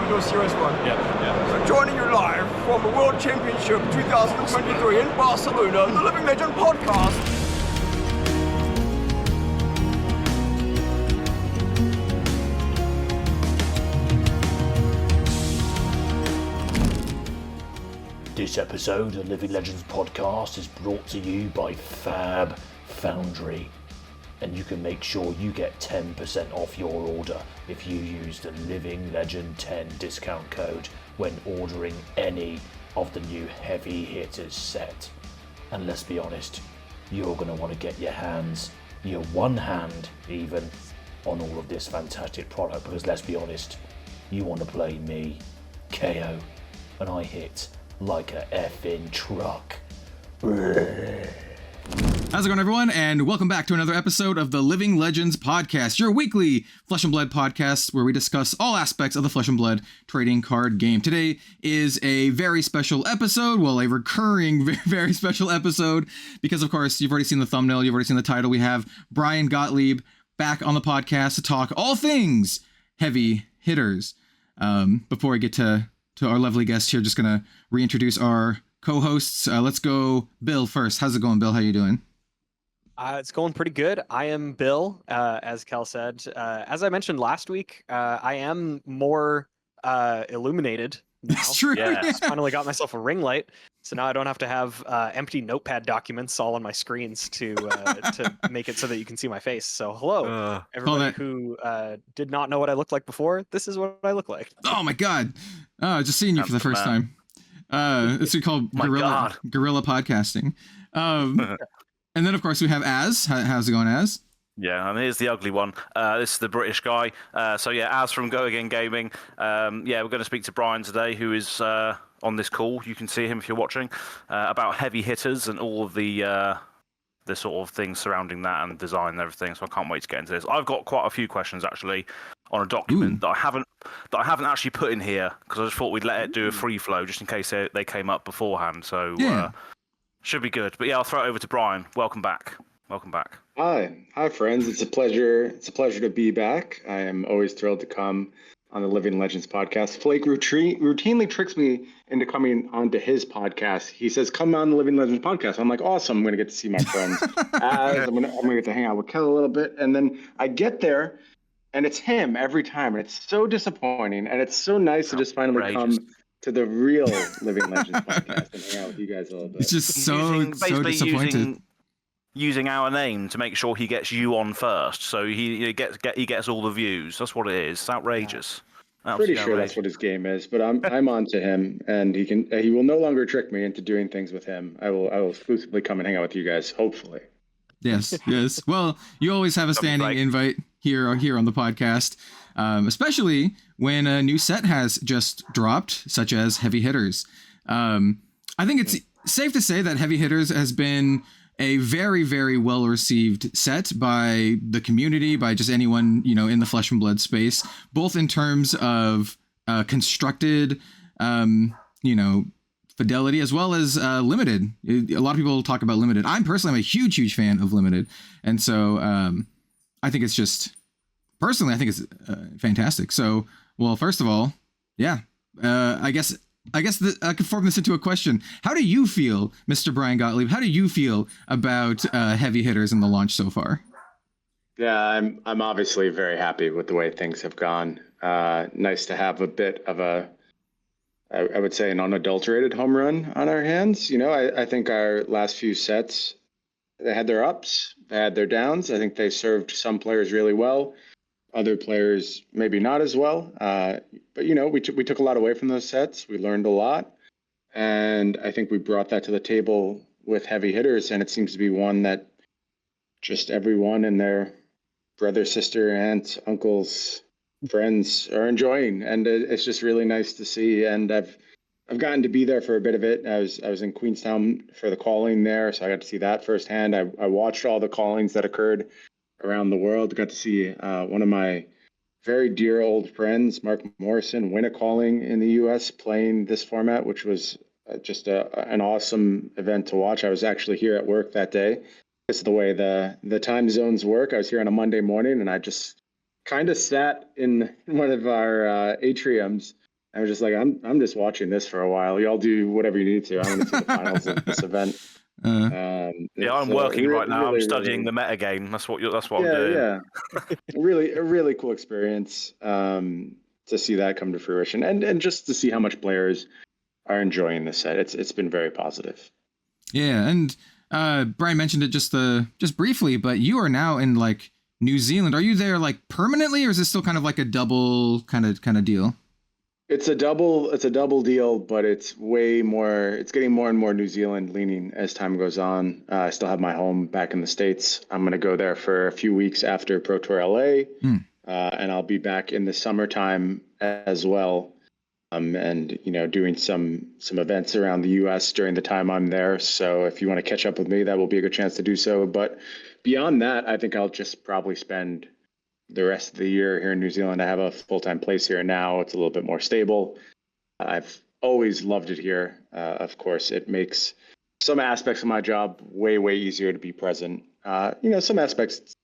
you're a serious one. Yeah. So joining you live from the World Championship 2023 in Barcelona, the Living Legend podcast. This episode of Living Legends podcast is brought to you by FAB Foundry, and you can make sure you get 10% off your order if you use the Living Legend 10 discount code when ordering any of the new Heavy Hitters set. And let's be honest, you're going to want to get your hands, your one hand even, on all of this fantastic product, because let's be honest, you want to play me, KO, and I hit like a effing truck. How's it going, everyone? And welcome back to another episode of the Living Legends podcast, your weekly Flesh and Blood podcast where we discuss all aspects of the Flesh and Blood trading card game. Today is a very special episode, well, a recurring, very special episode, because of course, you've already seen the thumbnail, you've already seen the title. We have Bryan Gottlieb back on the podcast to talk all things heavy hitters. Before I get to our lovely guest here, just gonna reintroduce our co-hosts. Let's go Bill first. How's it going, Bill? How you doing? It's going pretty good. I am Bill, as Kel said. As I mentioned last week, I am more illuminated now. That's true. Yeah. I finally got myself a ring light, so now I don't have to have empty notepad documents all on my screens to make it so that you can see my face. So hello, everybody who did not know what I looked like before. This is what I look like. Oh my god. Just seeing you for the first time. It's what we call guerrilla podcasting. And then, of course, we have Az. How's it going, Az? Yeah, and here's the ugly one. This is the British guy. So yeah, Az from Go Again Gaming. Yeah, we're going to speak to Bryan today, who is on this call. You can see him if you're watching, about heavy hitters and all of the sort of things surrounding that and design and everything. So I can't wait to get into this. I've got quite a few questions actually on a document that I haven't actually put in here because I just thought we'd let it do a free flow just in case they came up beforehand. So should be good. But yeah, I'll throw it over to Bryan. Welcome back. Hi, friends. It's a pleasure. It's a pleasure to be back. I am always thrilled to come on the Living Legends podcast. Flake routinely tricks me into coming onto his podcast. He says, "Come on the Living Legends podcast." I'm like, "Awesome! I'm going to get to see my friends. I'm going to get to hang out with Kel a little bit." And then I get there, and it's him every time, and it's so disappointing. And it's so nice to just finally come to the real Living Legends podcast and hang out with you guys a little bit. It's just so disappointed. Using our name to make sure he gets you on first, so he gets all the views. That's what it is. It's outrageous. Pretty sure that's what his game is, but I'm on to him, and he will no longer trick me into doing things with him. I will exclusively come and hang out with you guys, hopefully. Yes. Well, you always have a standing invite here on the podcast, especially when a new set has just dropped, such as Heavy Hitters. I think it's safe to say that Heavy Hitters has been a very, very well-received set by the community, by just anyone, in the Flesh and Blood space, both in terms of constructed, fidelity, as well as limited. A lot of people talk about limited. I'm a huge fan of limited. And so I think it's fantastic. So, well, first of all, yeah, I guess I could form this into a question. How do you feel, Mr. Bryan Gottlieb? How do you feel about Heavy Hitters in the launch so far? Yeah, I'm obviously very happy with the way things have gone. Nice to have a bit of I would say an unadulterated home run on our hands. I think our last few sets, they had their ups, they had their downs. I think they served some players really well. Other players maybe not as well, but we took a lot away from those sets. We learned a lot, and I think we brought that to the table with Heavy Hitters, and it seems to be one that just everyone and their brother, sister, aunts, uncles, friends are enjoying, and it's just really nice to see. And I've gotten to be there for a bit of it. I was in Queenstown for the calling there, so I got to see that firsthand. I watched all the callings that occurred around the world. Got to see one of my very dear old friends, Mark Morrison, win a calling in the U.S. playing this format, which was just an awesome event to watch. I was actually here at work that day. It's the way the time zones work. I was here on a Monday morning, and I just kind of sat in one of our atriums I was just like, I'm just watching this for a while. Y'all do whatever you need to. I want to see the finals of this event. Yeah, I'm working right now. I'm studying the meta game. That's what I'm doing. Yeah, a really cool experience to see that come to fruition, and just to see how much players are enjoying this set. It's been very positive. Yeah, and Bryan mentioned it just briefly, but you are now in like New Zealand. Are you there like permanently, or is it still kind of like a double kind of deal? It's a double deal, but it's way more. It's getting more and more New Zealand leaning as time goes on. I still have my home back in the States. I'm going to go there for a few weeks after Pro Tour LA, and I'll be back in the summertime as well. And doing some events around the U.S. during the time I'm there. So if you want to catch up with me, that will be a good chance to do so. But beyond that, I think I'll just probably spend the rest of the year here in New Zealand. I have a full-time place here now. It's a little bit more stable. I've always loved it here. Of course, it makes some aspects of my job way easier to be present. Some aspects,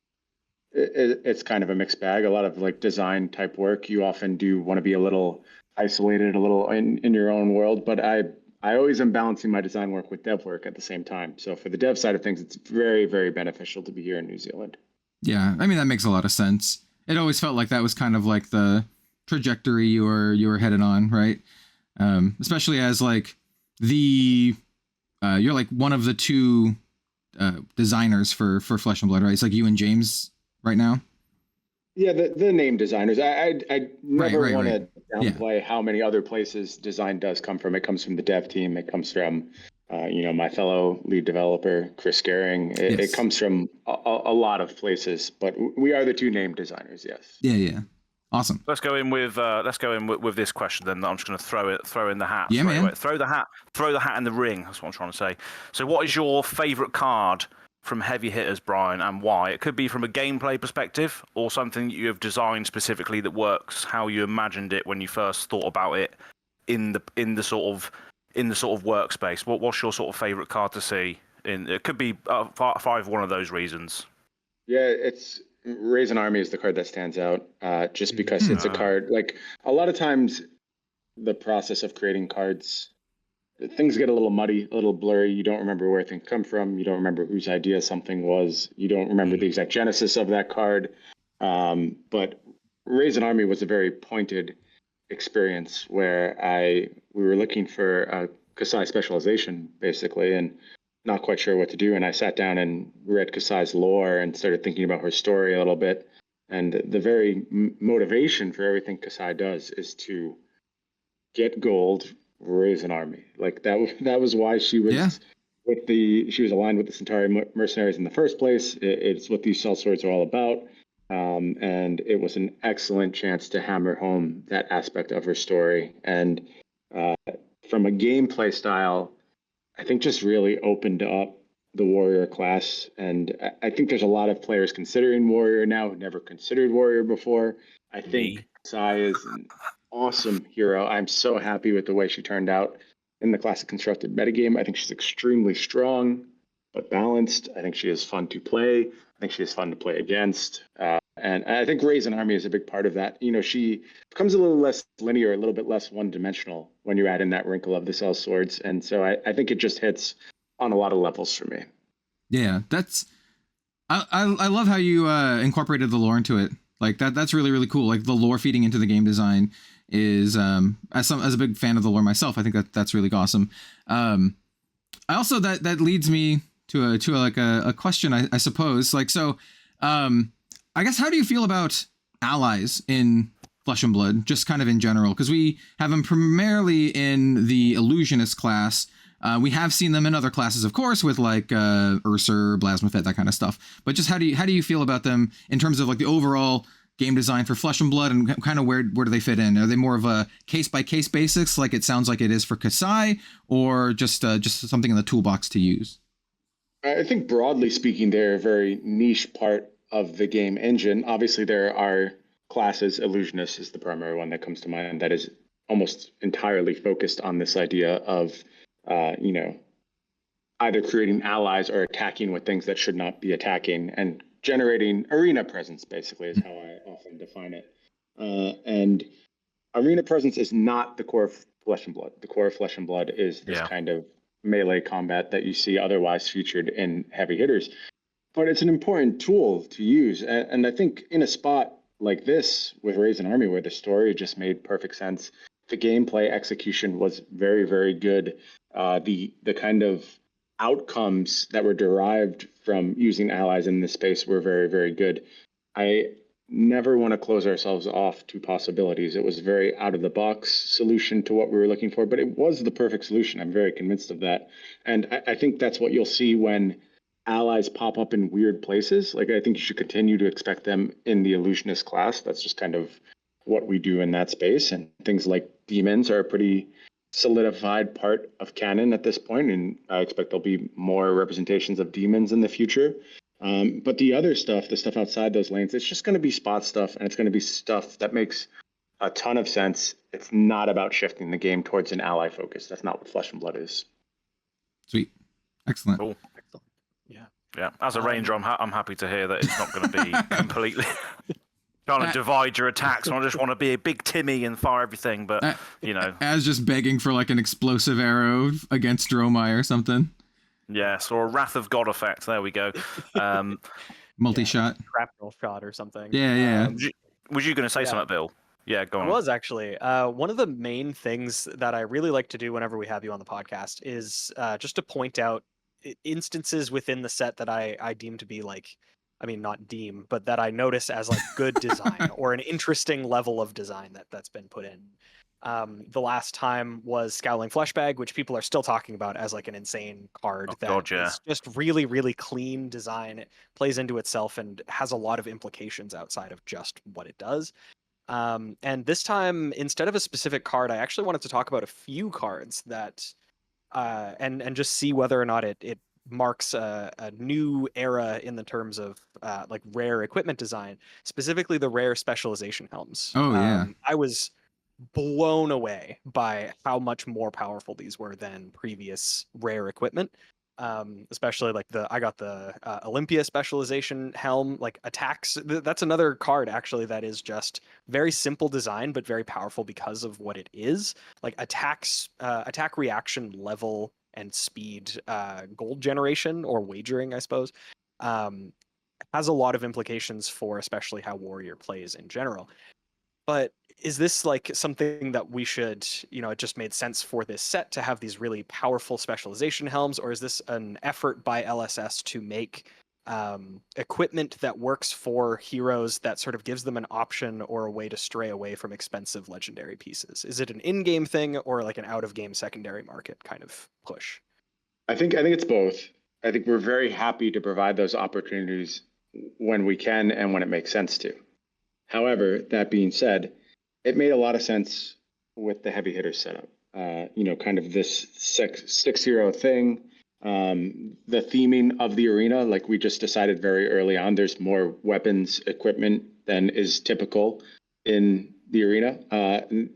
it's kind of a mixed bag. A lot of like design type work, you often do want to be a little isolated, a little in your own world. But I always am balancing my design work with dev work at the same time. So for the dev side of things, it's very beneficial to be here in New Zealand. Yeah, I mean, that makes a lot of sense. It always felt like that was kind of like the trajectory you were headed on, right? Especially as like you're like one of the two designers for Flesh and Blood, right? It's like you and James right now. Yeah, the name designers. I never want to downplay how many other places design does come from. It comes from the dev team. It comes from my fellow lead developer, Chris Gehring. It comes from a lot of places, but we are the two named designers. Yes. Yeah. Awesome. Let's go in with this question then. I'm just going to throw in the hat. Yeah, man. Away. Throw the hat in the ring. That's what I'm trying to say. So, what is your favorite card from Heavy Hitters, Bryan, and why? It could be from a gameplay perspective or something that you have designed specifically that works how you imagined it when you first thought about it in the sort of workspace. What's your sort of favorite card to see? It could be five one of those reasons. Yeah, it's Raise an Army is the card that stands out, just because it's a card. Like a lot of times, the process of creating cards, things get a little muddy, a little blurry. You don't remember where things come from. You don't remember whose idea something was. You don't remember the exact genesis of that card. But Raise an Army was a very pointed experience where we were looking for a Kasai specialization, basically, and not quite sure what to do. And I sat down and read Kasai's lore and started thinking about her story a little bit. And the very motivation for everything Kasai does is to get gold, raise an army. Like that was why she was she was aligned with the Centauri mercenaries in the first place. It's what these sellswords are all about. And it was an excellent chance to hammer home that aspect of her story. And from a gameplay style, I think just really opened up the warrior class. And I think there's a lot of players considering warrior now who never considered warrior before. I think Sai is an awesome hero. I'm so happy with the way she turned out in the classic constructed metagame. I think she's extremely strong, but balanced. I think she is fun to play. I think she is fun to play against. And I think Raise an Army is a big part of that. She becomes a little less linear, a little bit less one-dimensional when you add in that wrinkle of the sellswords. And so I think it just hits on a lot of levels for me. Yeah, I love how you incorporated the lore into it. Like that's really, really cool. Like the lore feeding into the game design is as a big fan of the lore myself, I think that's really awesome. I also that leads me to a question, I suppose. Like so, I guess how do you feel about allies in Flesh and Blood, just kind of in general? Because we have them primarily in the Illusionist class. We have seen them in other classes, of course, with like Urser, Blasmafet, that kind of stuff. But just how do you feel about them in terms of like the overall game design for Flesh and Blood, and kind of where do they fit in? Are they more of a case by case basis, like it sounds like it is for Kasai, or just something in the toolbox to use? I think broadly speaking, they're a very niche part of the game engine. Obviously, there are classes. Illusionist is the primary one that comes to mind. That is almost entirely focused on this idea of either creating allies or attacking with things that should not be attacking, and generating arena presence, basically, is how I often define it. And arena presence is not the core of Flesh and Blood. The core of Flesh and Blood is this kind of melee combat that you see otherwise featured in heavy hitters. But it's an important tool to use. And I think in a spot like this with Raise an Army, where the story just made perfect sense, the gameplay execution was very, very good. The kind of outcomes that were derived from using allies in this space were very, very good. I never want to close ourselves off to possibilities. It was a very out of the box solution to what we were looking for, but it was the perfect solution. I'm very convinced of that. And I think that's what you'll see when allies pop up in weird places. Like, I think you should continue to expect them in the illusionist class. That's just kind of what we do in that space. And things like demons are a pretty solidified part of canon at this point, and I expect there'll be more representations of demons in the future. But the other stuff, the stuff outside those lanes, it's just going to be spot stuff, and it's going to be stuff that makes a ton of sense. It's not about shifting the game towards an ally focus. That's not what Flesh and Blood is. Sweet. Excellent. Cool. Excellent. Yeah. Yeah. As a ranger, I'm happy to hear that it's not going to be completely trying to divide your attacks. I just want to be a big Timmy and fire everything, but you know, as just begging for like an explosive arrow against Dromai or something. Yes, or a Wrath of God effect. There we go. Multi-shot. Shrapnel shot or something. Yeah. Was you going to say something, Bill? Yeah, go on. I was actually. One of the main things that I really like to do whenever we have you on the podcast is just to point out instances within the set that I deem to be like, I mean, not deem, but that I notice as like good design or an interesting level of design that's been put in. The last time was Scowling Fleshbag, which people are still talking about as like an insane card is just really, really clean design. It plays into itself and has a lot of implications outside of just what it does. And this time, instead of a specific card, I actually wanted to talk about a few cards that, and just see whether or not it marks a new era in the terms of like rare equipment design, specifically the rare specialization helms. Oh yeah. I was blown away by how much more powerful these were than previous rare equipment. Especially like I got the Olympia specialization helm, like attacks. That's another card actually that is just very simple design, but very powerful because of what it is. Like attacks, attack reaction level and speed, gold generation or wagering, I suppose, has a lot of implications for especially how Warrior plays in general. But is this like something that we should, it just made sense for this set to have these really powerful specialization helms, or is this an effort by LSS to make equipment that works for heroes that sort of gives them an option or a way to stray away from expensive legendary pieces? Is it an in-game thing or like an out-of-game secondary market kind of push? I think it's both. I think we're very happy to provide those opportunities when we can and when it makes sense to. However, that being said, it made a lot of sense with the heavy hitter setup. Kind of this 6-0 thing. The theming of the arena, like we just decided very early on, there's more weapons equipment than is typical in the arena.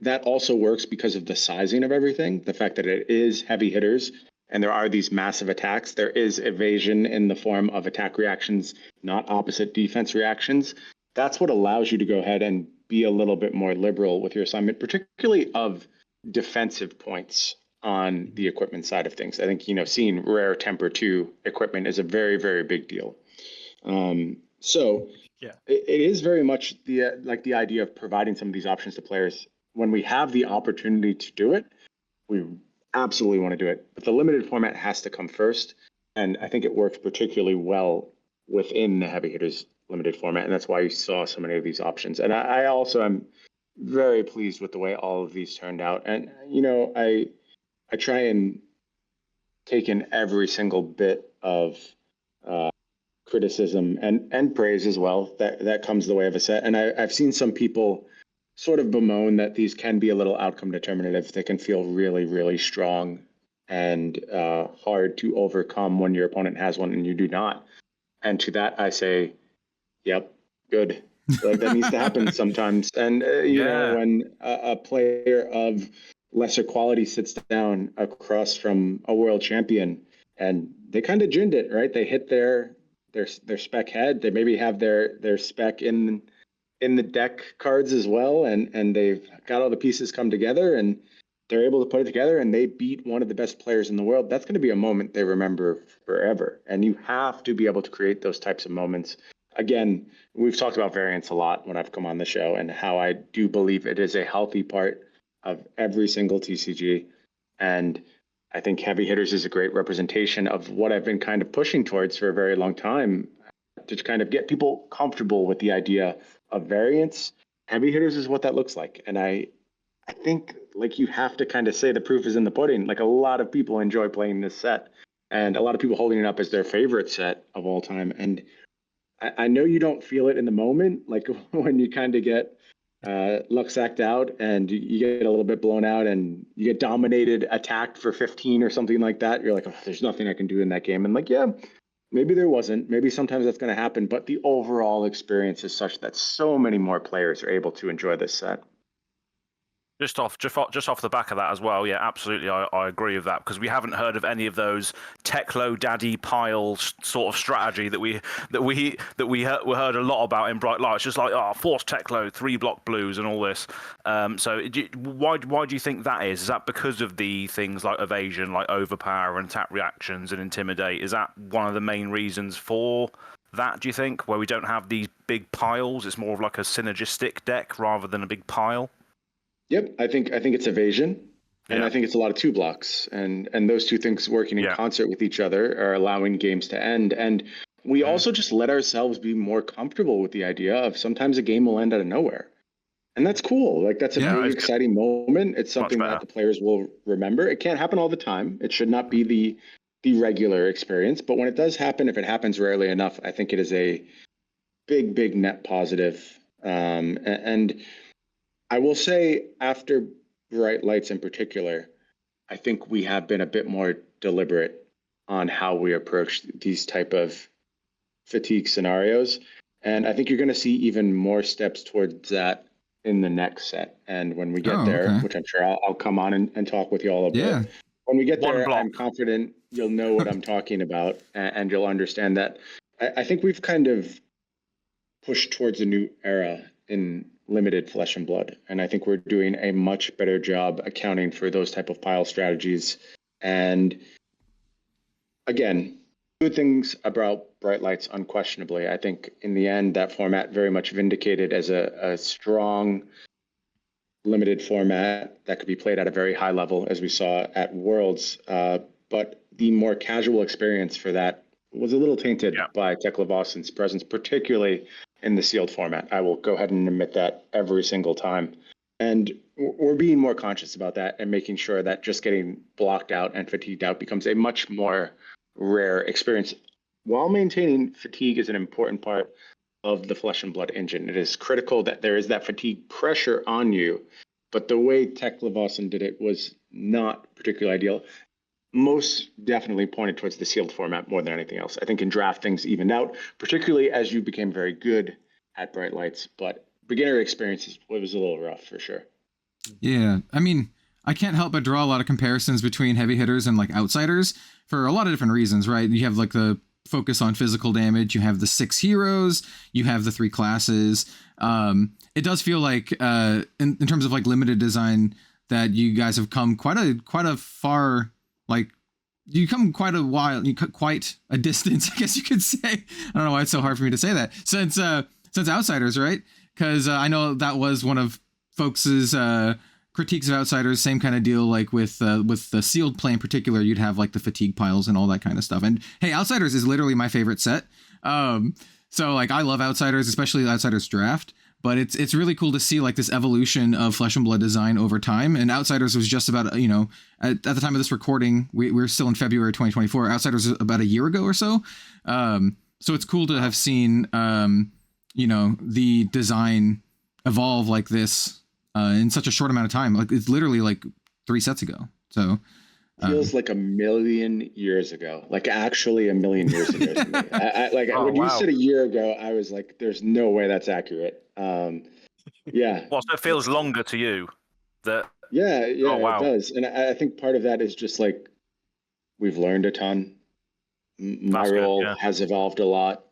That also works because of the sizing of everything. The fact that it is heavy hitters and there are these massive attacks. There is evasion in the form of attack reactions, not opposite defense reactions. That's what allows you to go ahead and be a little bit more liberal with your assignment, particularly of defensive points on the equipment side of things. I think, seeing rare temper 2 equipment is a very, very big deal. So it is very much the idea of providing some of these options to players. When we have the opportunity to do it, we absolutely want to do it. But the limited format has to come first. And I think it works particularly well within the heavy hitters limited format, and that's why you saw so many of these options. And I also am very pleased with the way all of these turned out. And I try and take in every single bit of criticism and praise as well that comes the way of a set. And I've seen some people sort of bemoan that these can be a little outcome determinative. They can feel really, really strong and hard to overcome when your opponent has one and you do not. And to that, I say, yep, good. Like that needs to happen sometimes. And when a player of lesser quality sits down across from a world champion and they kind of ginned it, right? They hit their spec head. They maybe have their spec in in the deck cards as well, and they've got all the pieces come together, and they're able to put it together, and they beat one of the best players in the world. That's going to be a moment they remember forever. And you have to be able to create those types of moments. Again, we've talked about variance a lot when I've come on the show, and how I do believe it is a healthy part of every single TCG. And I think Heavy Hitters is a great representation of what I've been kind of pushing towards for a very long time, to kind of get people comfortable with the idea of variance. Heavy Hitters is what that looks like. And I think, like, you have to kind of say the proof is in the pudding. Like, a lot of people enjoy playing this set, and a lot of people holding it up as their favorite set of all time. And I know you don't feel it in the moment, like when you kind of get luck sacked out and you get a little bit blown out and you get dominated, attacked for 15 or something like that. You're like, oh, there's nothing I can do in that game. And like, yeah, maybe there wasn't. Maybe sometimes that's going to happen. But the overall experience is such that so many more players are able to enjoy this set. Just off the back of that as well, yeah, absolutely, I agree with that, because we haven't heard of any of those Teklo Daddy pile sort of strategy that we heard a lot about in Bright Light. It's just like, force Teklo, 3-block blues, and all this. Why do you think that is? Is that because of the things like evasion, like overpower and attack reactions and intimidate? Is that one of the main reasons for that, do you think, where we don't have these big piles? It's more of like a synergistic deck rather than a big pile. Yep, I think it's evasion, and I think it's a lot of 2 blocks, and those two things working in concert with each other are allowing games to end. And we also just let ourselves be more comfortable with the idea of sometimes a game will end out of nowhere, and that's cool. Like, that's a very exciting moment. It's something that the players will remember. It can't happen all the time. It should not be the regular experience, but when it does happen, if it happens rarely enough, I think it is a big net positive. And I will say, after Bright Lights in particular, I think we have been a bit more deliberate on how we approach these type of fatigue scenarios. And I think you're going to see even more steps towards that in the next set. And when we get there, which I'm sure I'll come on and talk with you all about. When we get there, I'm confident you'll know what I'm talking about, and you'll understand that I think we've kind of pushed towards a new era in limited Flesh and Blood, and I think we're doing a much better job accounting for those type of pile strategies. And again, good things about Bright Lights, unquestionably. I think in the end, that format very much vindicated as a strong limited format that could be played at a very high level, as we saw at Worlds. But the more casual experience for that was a little tainted by Tekla Boston's presence, particularly in the sealed format. I will go ahead and admit that every single time. And we're being more conscious about that and making sure that just getting blocked out and fatigued out becomes a much more rare experience, while maintaining fatigue is an important part of the Flesh and Blood engine. It is critical that there is that fatigue pressure on you, but the way Tekla Boston did it was not particularly ideal. Most definitely pointed towards the sealed format more than anything else. I think in draft things evened out, particularly as you became very good at Bright Lights, but beginner experiences, it was a little rough for sure. Yeah, I mean, I can't help but draw a lot of comparisons between Heavy Hitters and like Outsiders for a lot of different reasons, right? You have like the focus on physical damage, you have the 6 heroes, you have the 3 classes. It does feel like in terms of like limited design that you guys have come quite a far. Like, you come quite a distance, I guess you could say. I don't know why it's so hard for me to say that. Since Outsiders, right? Because I know that was one of folks' critiques of Outsiders. Same kind of deal, like with the sealed play in particular. You'd have like the fatigue piles and all that kind of stuff. And hey, Outsiders is literally my favorite set. So like, I love Outsiders, especially Outsiders Draft. But it's really cool to see like this evolution of Flesh and Blood design over time. And Outsiders was just about, at the time of this recording, we're still in February 2024. Outsiders was about a year ago or so. So it's cool to have seen, the design evolve like this in such a short amount of time. Like, it's literally like 3 sets ago. So feels like a million years ago, like actually a million years ago to me. When you said a year ago, I was like, there's no way that's accurate. Yeah. Well, so it feels longer to you. Yeah, it does. And I think part of that is just like, we've learned a ton. My role has evolved a lot.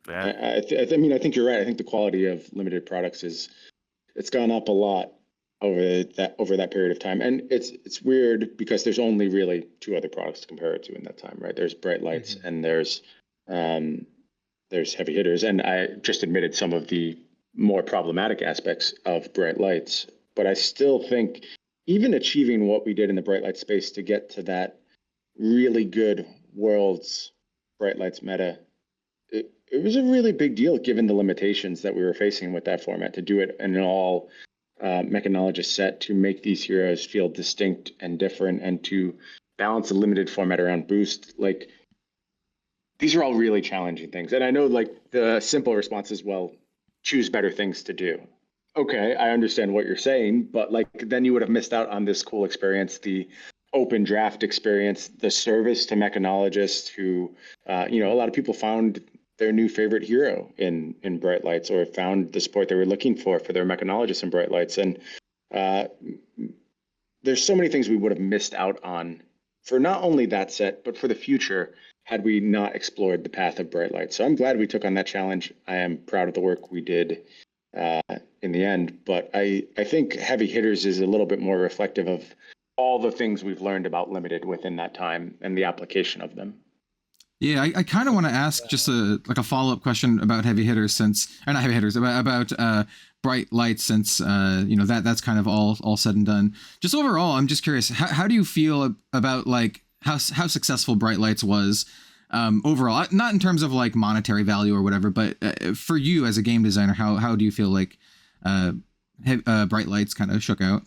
Yeah. I mean, I think you're right. I think the quality of limited products it's gone up a lot over that period of time, and it's weird because there's only really two other products to compare it to in that time, right? There's bright lights and there's heavy hitters, and I just admitted some of the more problematic aspects of bright lights, but I still think even achieving what we did in the bright light space to get to that really good world's bright lights meta, it was a really big deal given the limitations that we were facing with that format, to do it in an all mechanologist set, to make these heroes feel distinct and different, and to balance a limited format around boost. Like, these are all really challenging things. And I know, like, the simple response is, well, choose better things to do. Okay, I understand what you're saying, but like, then you would have missed out on this cool experience, the open draft experience, the service to mechanologists who, a lot of people found their new favorite hero in bright lights, or found the support they were looking for their mechanologists in bright lights. And there's so many things we would have missed out on for not only that set, but for the future, had we not explored the path of bright lights. So I'm glad we took on that challenge. I am proud of the work we did in the end, but I think heavy hitters is a little bit more reflective of all the things we've learned about limited within that time and the application of them. Yeah, I kind of want to ask just a follow-up question about heavy hitters, not heavy hitters, about bright lights, since that's kind of all said and done. Just overall, I'm just curious, how do you feel about like how successful bright lights was overall? Not in terms of like monetary value or whatever, but for you as a game designer, how do you feel like bright lights kind of shook out?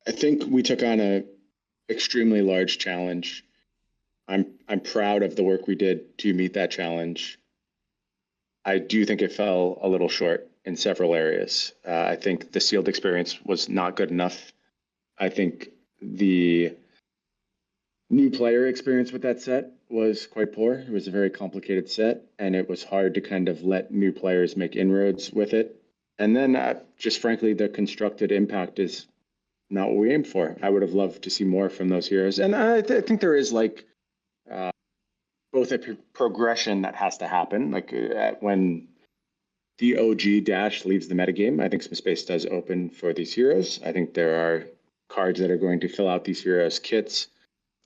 I think we took on a extremely large challenge. I'm proud of the work we did to meet that challenge. I do think it fell a little short in several areas. I think the sealed experience was not good enough. I think the new player experience with that set was quite poor. It was a very complicated set, and it was hard to kind of let new players make inroads with it. And then just frankly, the constructed impact is not what we aimed for. I would have loved to see more from those heroes. And I think there is like both a progression that has to happen. Like when the OG Dash leaves the metagame, I think some space does open for these heroes. I think there are cards that are going to fill out these heroes' kits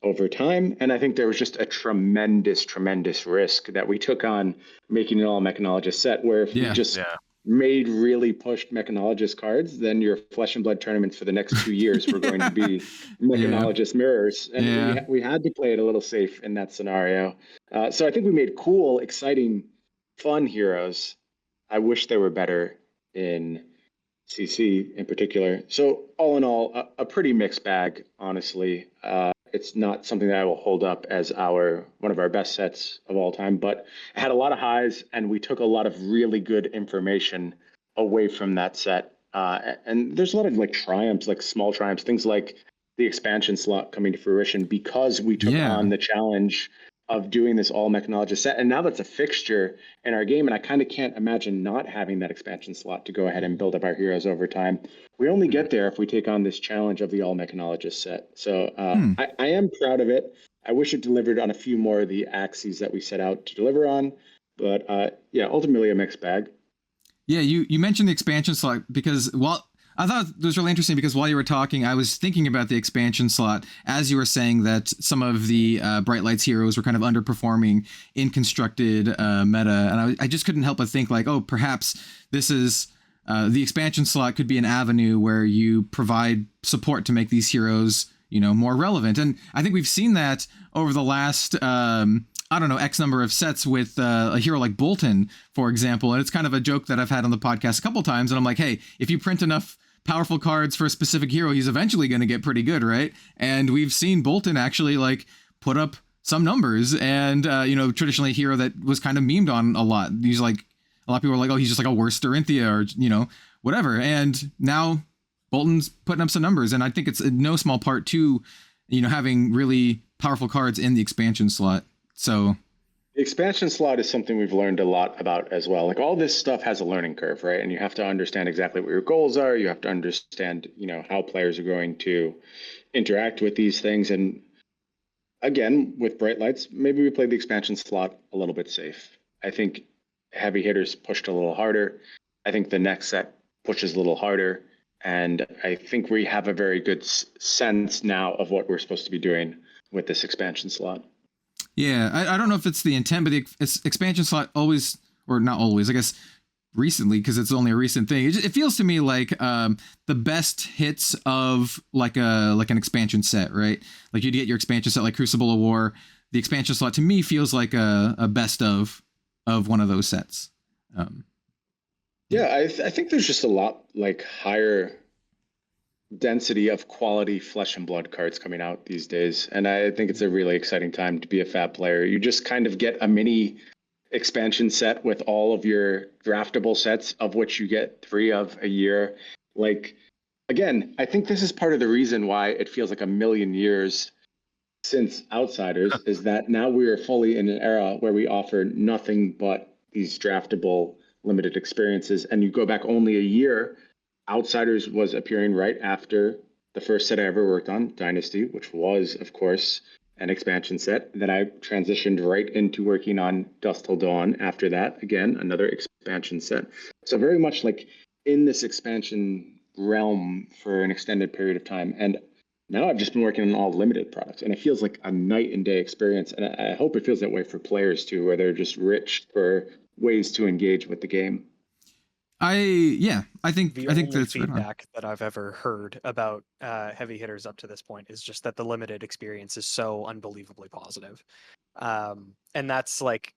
over time. And I think there was just a tremendous risk that we took on making an all mechanologist set, where if we just made really pushed mechanologist cards, then your Flesh and Blood tournaments for the next 2 years were going to be mechanologist mirrors. And we had to play it a little safe in that scenario. So I think we made cool, exciting, fun heroes. I wish they were better in CC in particular. So all in all, a pretty mixed bag, honestly. It's not something that I will hold up as one of our best sets of all time, but it had a lot of highs, and we took a lot of really good information away from that set. And there's a lot of like triumphs, like small triumphs, things like the expansion slot coming to fruition because we took on the challenge of doing this all mechanologist set. And now that's a fixture in our game, and I kind of can't imagine not having that expansion slot to go ahead and build up our heroes over time. We only get there if we take on this challenge of the all mechanologist set. So I am proud of it. I wish it delivered on a few more of the axes that we set out to deliver on, but ultimately a mixed bag. Yeah, you mentioned the expansion slot because I thought it was really interesting because while you were talking, I was thinking about the expansion slot as you were saying that some of the Bright Lights heroes were kind of underperforming in constructed meta. And I just couldn't help but think like, oh, perhaps this is the expansion slot could be an avenue where you provide support to make these heroes, more relevant. And I think we've seen that over the last X number of sets with a hero like Bolton, for example. And it's kind of a joke that I've had on the podcast a couple times. And I'm like, hey, if you print enough powerful cards for a specific hero, he's eventually going to get pretty good, right? And we've seen Bolton actually like put up some numbers, and traditionally a hero that was kind of memed on a lot. He's like, a lot of people are like, oh, he's just like a worse Dorinthia or whatever. And now Bolton's putting up some numbers, and I think it's in no small part to having really powerful cards in the expansion slot. So the expansion slot is something we've learned a lot about as well. Like all this stuff has a learning curve, right? And you have to understand exactly what your goals are. You have to understand, how players are going to interact with these things. And again, with Bright Lights, maybe we play the expansion slot a little bit safe. I think heavy hitters pushed a little harder. I think the next set pushes a little harder. And I think we have a very good sense now of what we're supposed to be doing with this expansion slot. Yeah, I don't know if it's the intent, but the expansion slot always, or not always, I guess recently, because it's only a recent thing. It feels to me like the best hits of like an expansion set, right? Like you'd get your expansion set like Crucible of War. The expansion slot to me feels like a best of one of those sets. Yeah, I think there's just a lot like higher density of quality Flesh and Blood cards coming out these days. And I think it's a really exciting time to be a FAB player. You just kind of get a mini expansion set with all of your draftable sets, of which you get 3 of a year. Like, again, I think this is part of the reason why it feels like a million years since Outsiders is that now we are fully in an era where we offer nothing but these draftable limited experiences. And you go back only a year, Outsiders was appearing right after the first set I ever worked on, Dynasty, which was, of course, an expansion set. Then I transitioned right into working on Dusk Till Dawn after that. Again, another expansion set. So very much like in this expansion realm for an extended period of time. And now I've just been working on all limited products, and it feels like a night and day experience. And I hope it feels that way for players too, where they're just rich for ways to engage with the game. I think that's feedback that I've ever heard about heavy hitters up to this point is just that the limited experience is so unbelievably positive. And that's like,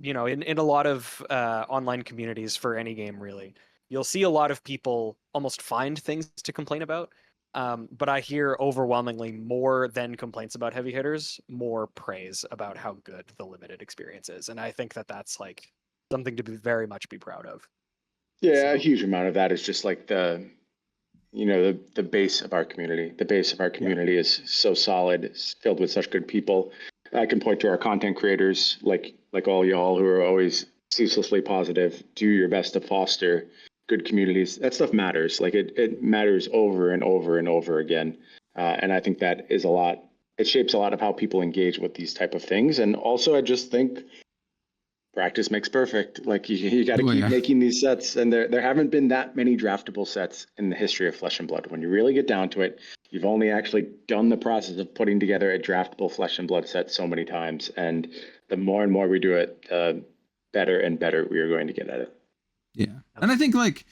you know, in a lot of online communities for any game, really, you'll see a lot of people almost find things to complain about. But I hear overwhelmingly more than complaints about heavy hitters, more praise about how good the limited experience is. And I think that that's like something to be very much be proud of. Yeah, a huge amount of that is just like the base of our community. The base of our community is so solid, it's filled with such good people. I can point to our content creators, like all y'all who are always ceaselessly positive. Do your best to foster good communities. That stuff matters. Like it matters over and over and over again. And I think that is a lot. It shapes a lot of how people engage with these type of things. And also, I just think practice makes perfect. Like you got to keep making these sets, and there haven't been that many draftable sets in the history of Flesh and Blood. When you really get down to it, you've only actually done the process of putting together a draftable Flesh and Blood set so many times, and the more and more we do it, the better and better we are going to get at it. Yeah, and I think like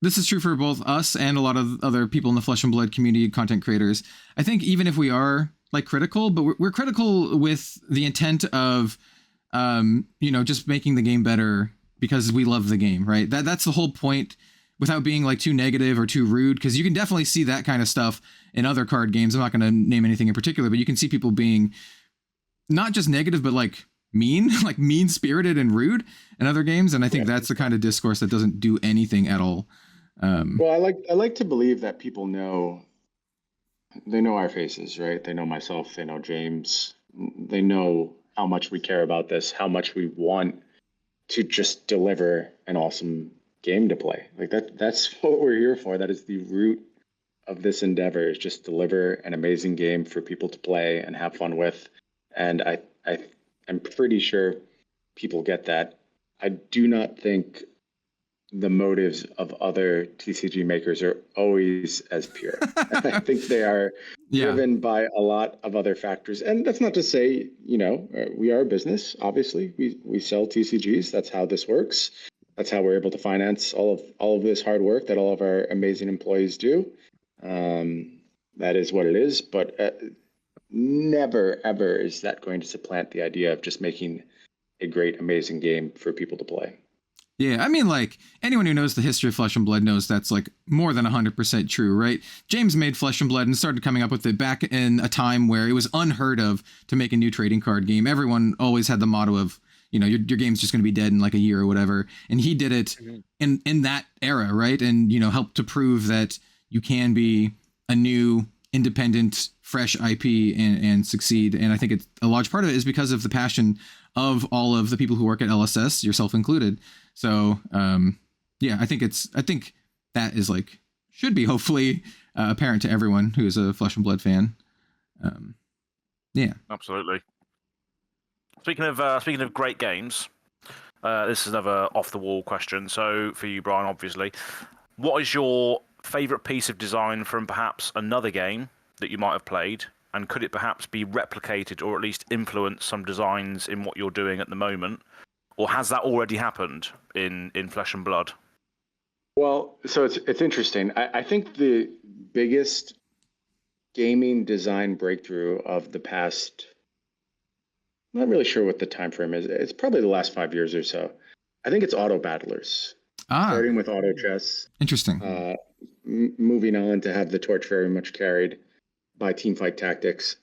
this is true for both us and a lot of other people in the Flesh and Blood community, content creators. I think even if we are like critical, but we're critical with the intent of just making the game better because we love the game, right? That's the whole point, without being like too negative or too rude, because you can definitely see that kind of stuff in other card games. I'm not going to name anything in particular, but you can see people being not just negative, but like mean, like mean spirited and rude in other games. And I think that's the kind of discourse that doesn't do anything at all. Well, I like to believe that people know, they know our faces, right? They know myself, they know James, they know how much we care about this, how much we want to just deliver an awesome game to play. Like that's what we're here for. That is the root of this endeavor, is just deliver an amazing game for people to play and have fun with. And I'm pretty sure people get that. I do not think the motives of other TCG makers are always as pure. I think they are driven by a lot of other factors. And that's not to say, we are a business, obviously. We sell TCGs. That's how this works. That's how we're able to finance all of this hard work that all of our amazing employees do. That is what it is. But never, ever is that going to supplant the idea of just making a great, amazing game for people to play. Yeah, I mean, like, anyone who knows the history of Flesh and Blood knows that's, like, more than 100% true, right? James made Flesh and Blood and started coming up with it back in a time where it was unheard of to make a new trading card game. Everyone always had the motto of, your game's just going to be dead in, like, a year or whatever. And he did it in that era, right? And, helped to prove that you can be a new, independent, fresh IP and succeed. And I think a large part of it is because of the passion of all of the people who work at LSS, yourself included. So, I think that is like, should be hopefully apparent to everyone who is a Flesh and Blood fan. Absolutely. Speaking of great games, This is another off-the-wall question. So for you, Brian, obviously, what is your favourite piece of design from perhaps another game that you might have played, and could it perhaps be replicated or at least influence some designs in what you're doing at the moment, or has that already happened in Flesh and Blood? Well, so it's interesting. I think the biggest gaming design breakthrough of the past, I'm not really sure what the time frame is. It's probably the last 5 years or so. I think it's auto battlers. Starting with auto chess. Interesting. Moving on to have the torch very much carried by Teamfight Tactics.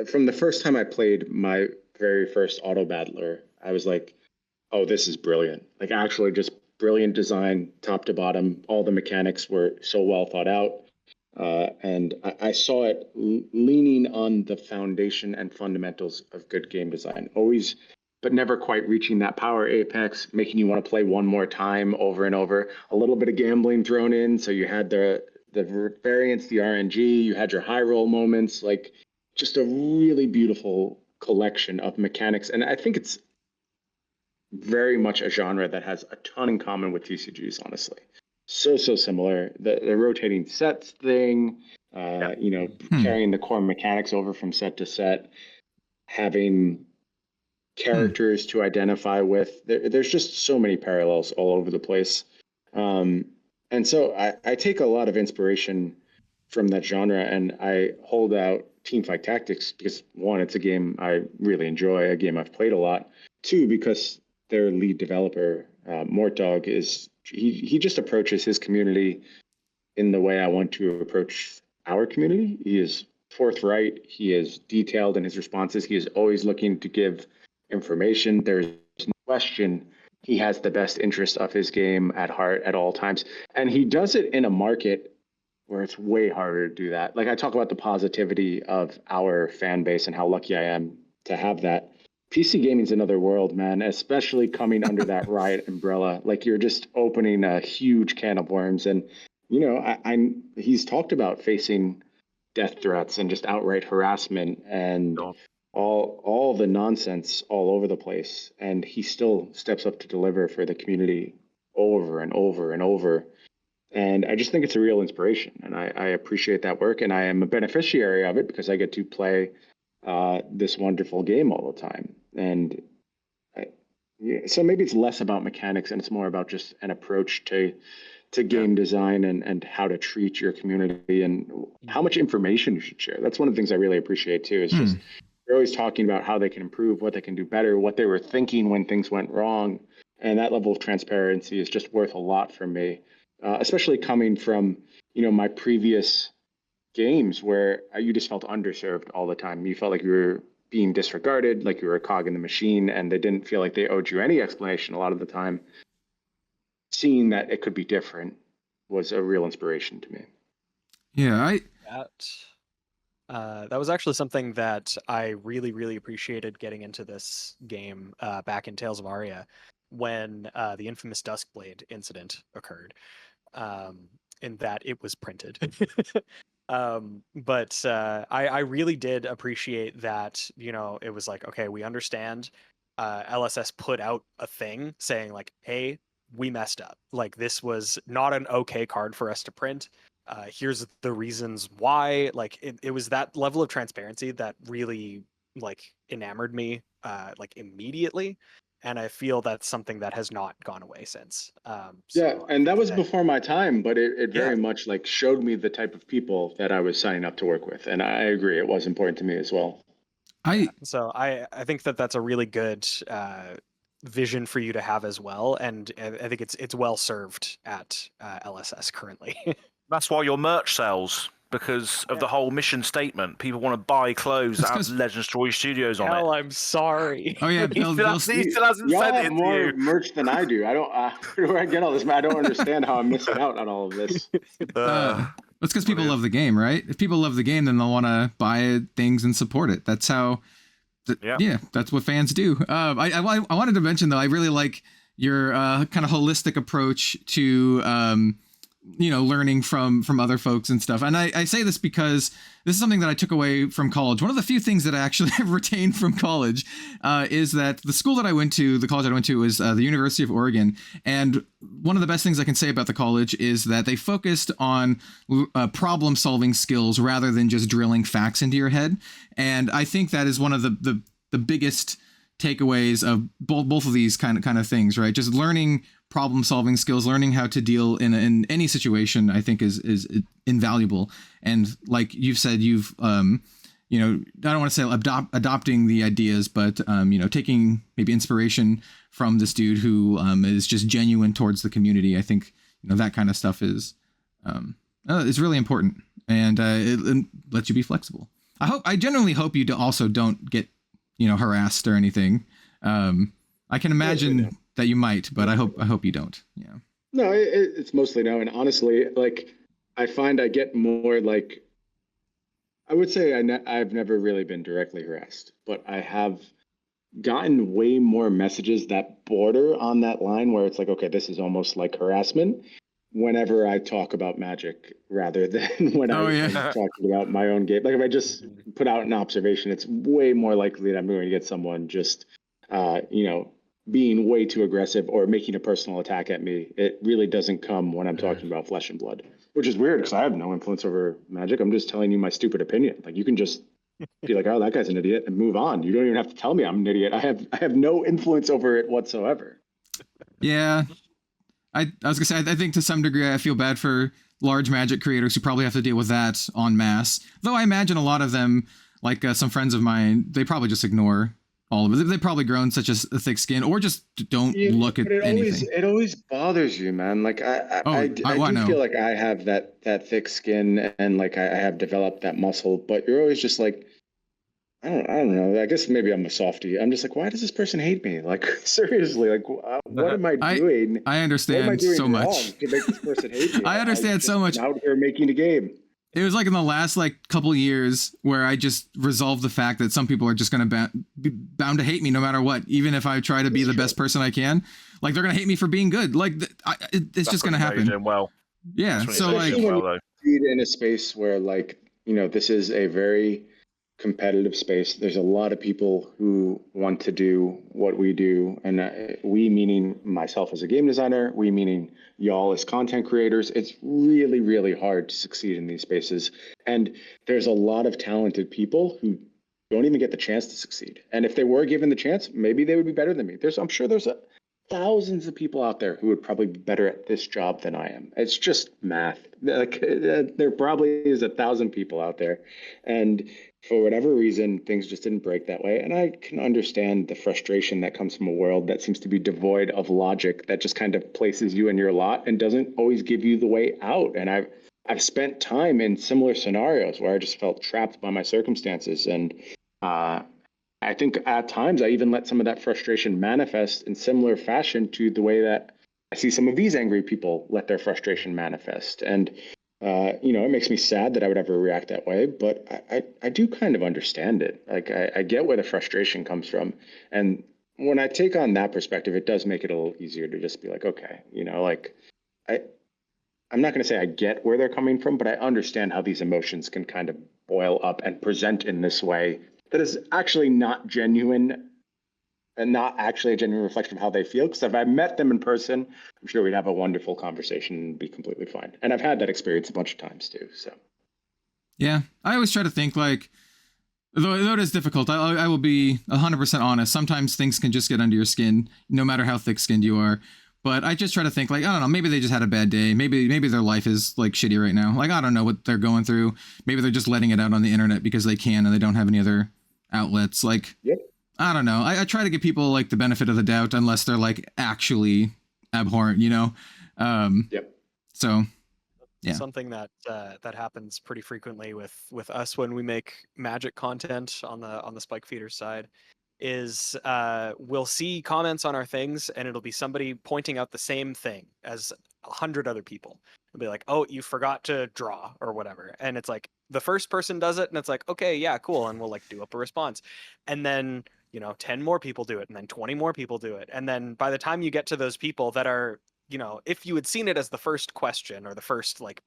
From the first time I played my very first auto battler, I was like, oh, this is brilliant. Like, actually just brilliant design, top to bottom. All the mechanics were so well thought out. And I saw it leaning on the foundation and fundamentals of good game design. Always, but never quite reaching that power apex, making you want to play one more time over and over. A little bit of gambling thrown in. So you had the variance, the RNG, you had your high roll moments, like just a really beautiful collection of mechanics. And I think it's very much a genre that has a ton in common with TCGs, honestly. So similar. The rotating sets thing, carrying the core mechanics over from set to set, having characters to identify with. There's just so many parallels all over the place. And so I take a lot of inspiration from that genre, and I hold out Teamfight Tactics because, one, it's a game I really enjoy, a game I've played a lot. Two, because their lead developer, Mortdog, he just approaches his community in the way I want to approach our community. He is forthright. He is detailed in his responses. He is always looking to give information. There's no question he has the best interest of his game at heart at all times. And he does it in a market where it's way harder to do that. Like, I talk about the positivity of our fan base and how lucky I am to have that. PC gaming's another world, man, especially coming under that Riot umbrella. Like, you're just opening a huge can of worms. And, he's talked about facing death threats and just outright harassment and all the nonsense all over the place. And he still steps up to deliver for the community over and over and over. And I just think it's a real inspiration. And I appreciate that work. And I am a beneficiary of it because I get to play this wonderful game all the time. And so maybe it's less about mechanics and it's more about just an approach to game design and how to treat your community and how much information you should share. That's one of the things I really appreciate too, is just they're always talking about how they can improve, what they can do better, what they were thinking when things went wrong. And that level of transparency is just worth a lot for me, especially coming from, my previous games where you just felt underserved all the time. You felt like you were being disregarded, like you were a cog in the machine, and they didn't feel like they owed you any explanation a lot of the time. Seeing that it could be different was a real inspiration to me. Yeah, that was actually something that I really, really appreciated getting into this game back in Tales of Aria when the infamous Duskblade incident occurred, in that it was printed. But I really did appreciate that, it was like, okay, we understand. LSS put out a thing saying like, hey, we messed up. Like, this was not an okay card for us to print. Here's the reasons why. Like, it was that level of transparency that really enamored me immediately. And I feel that's something that has not gone away since. And that was before my time, but it very much showed me the type of people that I was signing up to work with. And I agree, it was important to me as well. So I think that's a really good vision for you to have as well. And I think it's well served at LSS currently. That's why your merch sells. Because of the whole mission statement, people want to buy clothes that have Legends Story Studios on it. Hell, I'm sorry. Oh yeah, he still hasn't Y'all sent have it more to you. merch than I do. I don't. Where do I get all this? I don't understand how I'm missing out on all of this. That's because people love the game, right? If people love the game, then they'll want to buy things and support it. That's how. That's what fans do. I wanted to mention though, I really like your kind of holistic approach to learning from other folks and stuff. And I say this because this is something that I took away from college. One of the few things that I actually have retained from college is that the school that I went to, the college I went to, was the University of Oregon. And one of the best things I can say about the college is that they focused on problem solving skills rather than just drilling facts into your head. And I think that is one of the biggest takeaways of both of these kind of things, right? Just learning problem solving skills, learning how to deal in any situation, I think is invaluable. And like you've said, you've I don't want to say adopting the ideas, but taking maybe inspiration from this dude who is just genuine towards the community. I think that kind of stuff is really important, and it lets you be flexible. I genuinely hope you also don't get harassed or anything. I can imagine that you might, but I hope you don't. Yeah. No, it's mostly no. And honestly, like, I find I get more, like, I would say I've never really been directly harassed, but I have gotten way more messages that border on that line where it's like, okay, this is almost like harassment whenever I talk about Magic rather than when I'm talking about my own game. Like, if I just put out an observation, it's way more likely that I'm going to get someone just, being way too aggressive or making a personal attack at me. It really doesn't come when I'm talking about Flesh and Blood, which is weird because I have no influence over Magic. I'm just telling you my stupid opinion. Like, you can just be like, oh, that guy's an idiot, and move on. You don't even have to tell me I'm an idiot. I have no influence over it whatsoever. Yeah. I was gonna say, I think to some degree I feel bad for large Magic creators who probably have to deal with that en masse. Though I imagine a lot of them, like some friends of mine, they probably just ignore all of it. They've probably grown such a thick skin, or just don't look at anything. It always bothers you, man. Like I do feel like I have that thick skin and like I have developed that muscle, but you're always just like, I don't know. I guess maybe I'm a softie. I'm just like, why does this person hate me? Like, seriously, like, what am I doing? I understand so much to make this person hate me. I understand so much. Out here making the game. It was like in the last couple years where I just resolved the fact that some people are just going to be bound to hate me no matter what, even if I try to be the best person I can. Like, they're going to hate me for being good. Like, it's just going to happen. You're doing well. Yeah. So like, in a space where like, this is a very competitive space. There's a lot of people who want to do what we do, and we meaning myself as a game designer, we meaning y'all as content creators. It's really, really hard to succeed in these spaces, and there's a lot of talented people who don't even get the chance to succeed. And if they were given the chance, maybe they would be better than me. I'm sure there's thousands of people out there who would probably be better at this job than I am. It's just math. Like, there probably is 1,000 people out there, and for whatever reason, things just didn't break that way. And I can understand the frustration that comes from a world that seems to be devoid of logic, that just kind of places you in your lot and doesn't always give you the way out. And I've spent time in similar scenarios where I just felt trapped by my circumstances. And I think at times I even let some of that frustration manifest in similar fashion to the way that I see some of these angry people let their frustration manifest. And it makes me sad that I would ever react that way, but I do kind of understand it. Like, I get where the frustration comes from. And when I take on that perspective, it does make it a little easier to just be like, okay, I'm not going to say I get where they're coming from, but I understand how these emotions can kind of boil up and present in this way that is actually not genuine and not actually a genuine reflection of how they feel. Because if I met them in person, I'm sure we'd have a wonderful conversation and be completely fine. And I've had that experience a bunch of times too. So, yeah, I always try to think like, though it is difficult, I will be 100% honest. Sometimes things can just get under your skin, no matter how thick-skinned you are. But I just try to think like, I don't know, maybe they just had a bad day. Maybe their life is like shitty right now. Like, I don't know what they're going through. Maybe they're just letting it out on the internet because they can and they don't have any other outlets. Like, yep. I don't know. I try to give people like the benefit of the doubt unless they're like actually abhorrent, Yep. So, yeah. Something that happens pretty frequently with us when we make Magic content on the Spike Feeder side is we'll see comments on our things and it'll be somebody pointing out the same thing as 100 other people. It'll be like, oh, you forgot to draw or whatever. And it's like the first person does it and it's like, okay, yeah, cool. And we'll like do up a response. And then 10 more people do it, and then 20 more people do it. And then by the time you get to those people that are if you had seen it as the first question or the first like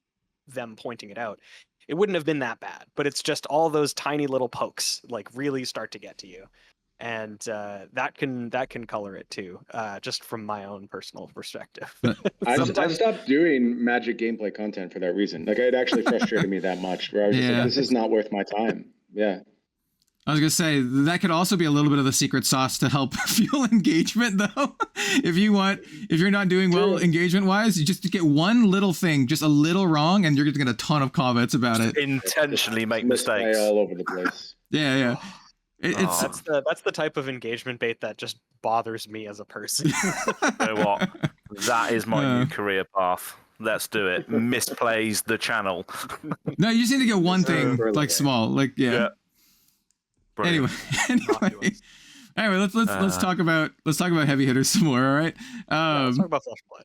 them pointing it out, it wouldn't have been that bad. But it's just all those tiny little pokes like really start to get to you, and that can color it too, just from my own personal perspective. I stopped doing Magic gameplay content for that reason. Like, it actually frustrated me that much, where I was just like, this is not worth my time. Yeah. I was gonna say that could also be a little bit of the secret sauce to help fuel engagement, though. If you're not doing well engagement wise, you just get one little thing, just a little wrong, and you're gonna get a ton of comments about it. Intentionally make mistakes all over the place. Yeah. It's that's the type of engagement bait that just bothers me as a person. You know what? That is my new career path. Let's do it. Misplays the channel. No, you just need to get one thing like small, like yeah. Anyway, let's talk about heavy hitters some more. All right. Let's talk about Flesh and Blood.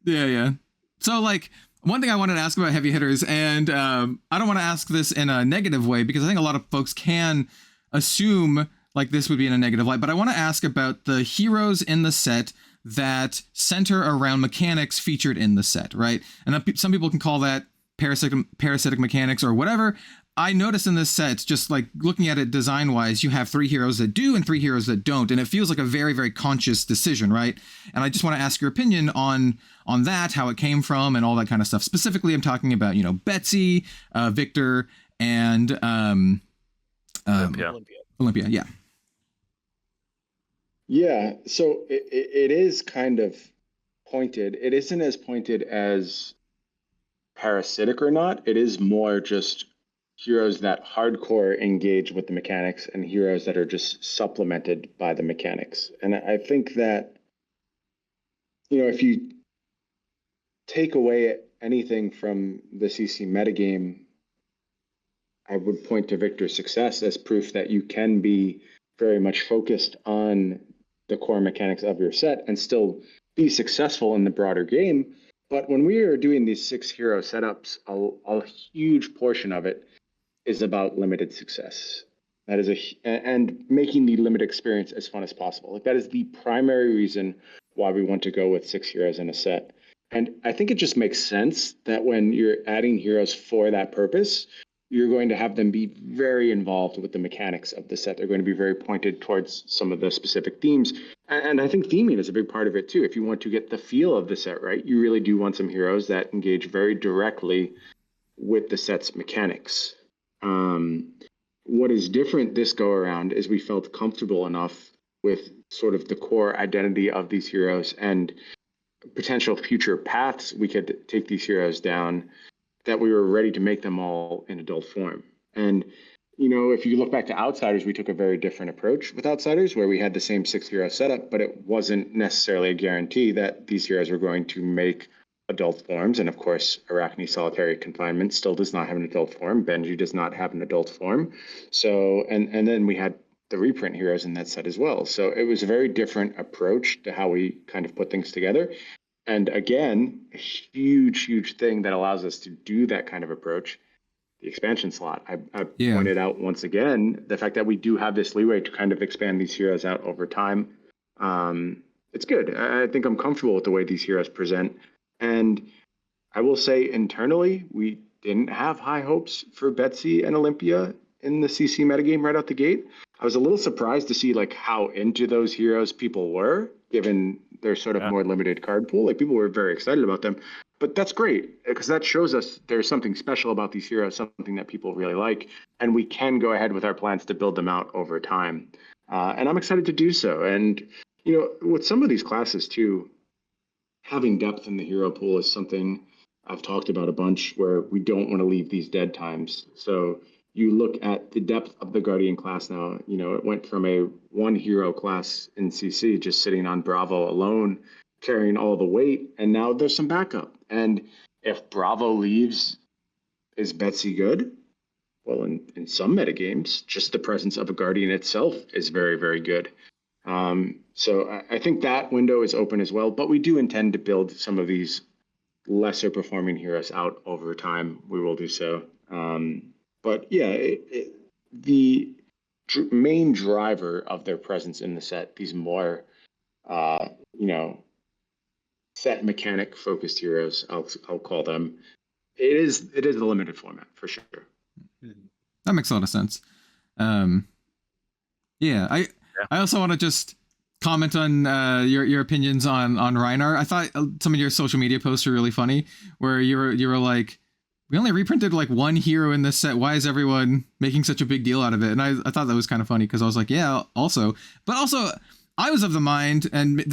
Yeah. So like one thing I wanted to ask about heavy hitters, and I don't want to ask this in a negative way because I think a lot of folks can assume like this would be in a negative light, but I want to ask about the heroes in the set that center around mechanics featured in the set, right? And some people can call that parasitic mechanics or whatever. I noticed in this set, just like looking at it design wise, you have 3 heroes that do and 3 heroes that don't. And it feels like a very, very conscious decision, right? And I just want to ask your opinion on that, how it came from and all that kind of stuff. Specifically, I'm talking about, Betsy, Victor, and Olympia. Yeah. Yeah. So it is kind of pointed. It isn't as pointed as Parasitic or not. It is more just heroes that hardcore engage with the mechanics and heroes that are just supplemented by the mechanics. And I think that, if you take away anything from the CC metagame, I would point to Victor's success as proof that you can be very much focused on the core mechanics of your set and still be successful in the broader game. But when we are doing these 6 hero setups, a huge portion of it is about limited success. That is and making the limited experience as fun as possible. Like, that is the primary reason why we want to go with 6 heroes in a set. And I think it just makes sense that when you're adding heroes for that purpose, you're going to have them be very involved with the mechanics of the set. They're going to be very pointed towards some of the specific themes. And I think theming is a big part of it too. If you want to get the feel of the set right, you really do want some heroes that engage very directly with the set's mechanics. What is different this go around is we felt comfortable enough with sort of the core identity of these heroes and potential future paths we could take these heroes down, that we were ready to make them all in adult form. And, if you look back to Outsiders, we took a very different approach with Outsiders, where we had the same 6 hero setup, but it wasn't necessarily a guarantee that these heroes were going to make adult forms. And of course, Arachne Solitary Confinement still does not have an adult form. Benji does not have an adult form. So, and then we had the reprint heroes in that set as well. So it was a very different approach to how we kind of put things together. And again, a huge thing that allows us to do that kind of approach, the expansion slot. I pointed out once again, the fact that we do have this leeway to kind of expand these heroes out over time. It's good. I think I'm comfortable with the way these heroes present. And I will say internally, we didn't have high hopes for Betsy and Olympia in the CC metagame right out the gate. I was a little surprised to see like how into those heroes people were, given their sort of more limited card pool. Like, people were very excited about them. But that's great, because that shows us there's something special about these heroes, something that people really like, and we can go ahead with our plans to build them out over time. And I'm excited to do so. And, with some of these classes too, having depth in the hero pool is something I've talked about a bunch, where we don't want to leave these dead times. So you look at the depth of the Guardian class now, it went from a 1 hero class in CC just sitting on Bravo alone, carrying all the weight, and now there's some backup. And if Bravo leaves, is Betsy good? Well, in some metagames, just the presence of a Guardian itself is very, very good. So I think that window is open as well, but we do intend to build some of these lesser performing heroes out over time. We will do so. But yeah, the main driver of their presence in the set, these more, set mechanic focused heroes, I'll call them. It is a limited format for sure. That makes a lot of sense. I also want to just comment on your opinions on Reinar. I thought some of your social media posts were really funny, where you were like, we only reprinted like one hero in this set. Why is everyone making such a big deal out of it? And I thought that was kind of funny, because I was like, yeah, also. But also, I was of the mind, and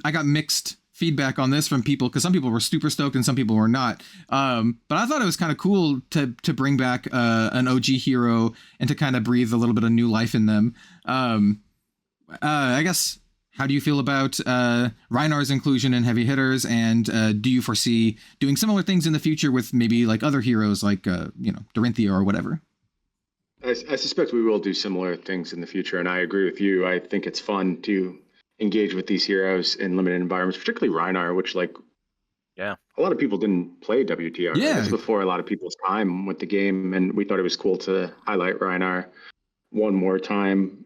I got mixed feedback on this from people, because some people were super stoked and some people were not. But I thought it was kind of cool to bring back an OG hero and to kind of breathe a little bit of new life in them. I guess, how do you feel about Reinar's inclusion in heavy hitters, and do you foresee doing similar things in the future with maybe like other heroes like Dorinthia or whatever? I suspect we will do similar things in the future, and I agree with you. I think it's fun to engage with these heroes in limited environments, particularly Reinar, which a lot of people didn't play WTR. Yeah, it's before a lot of people's time with the game, and we thought it was cool to highlight Reinar one more time.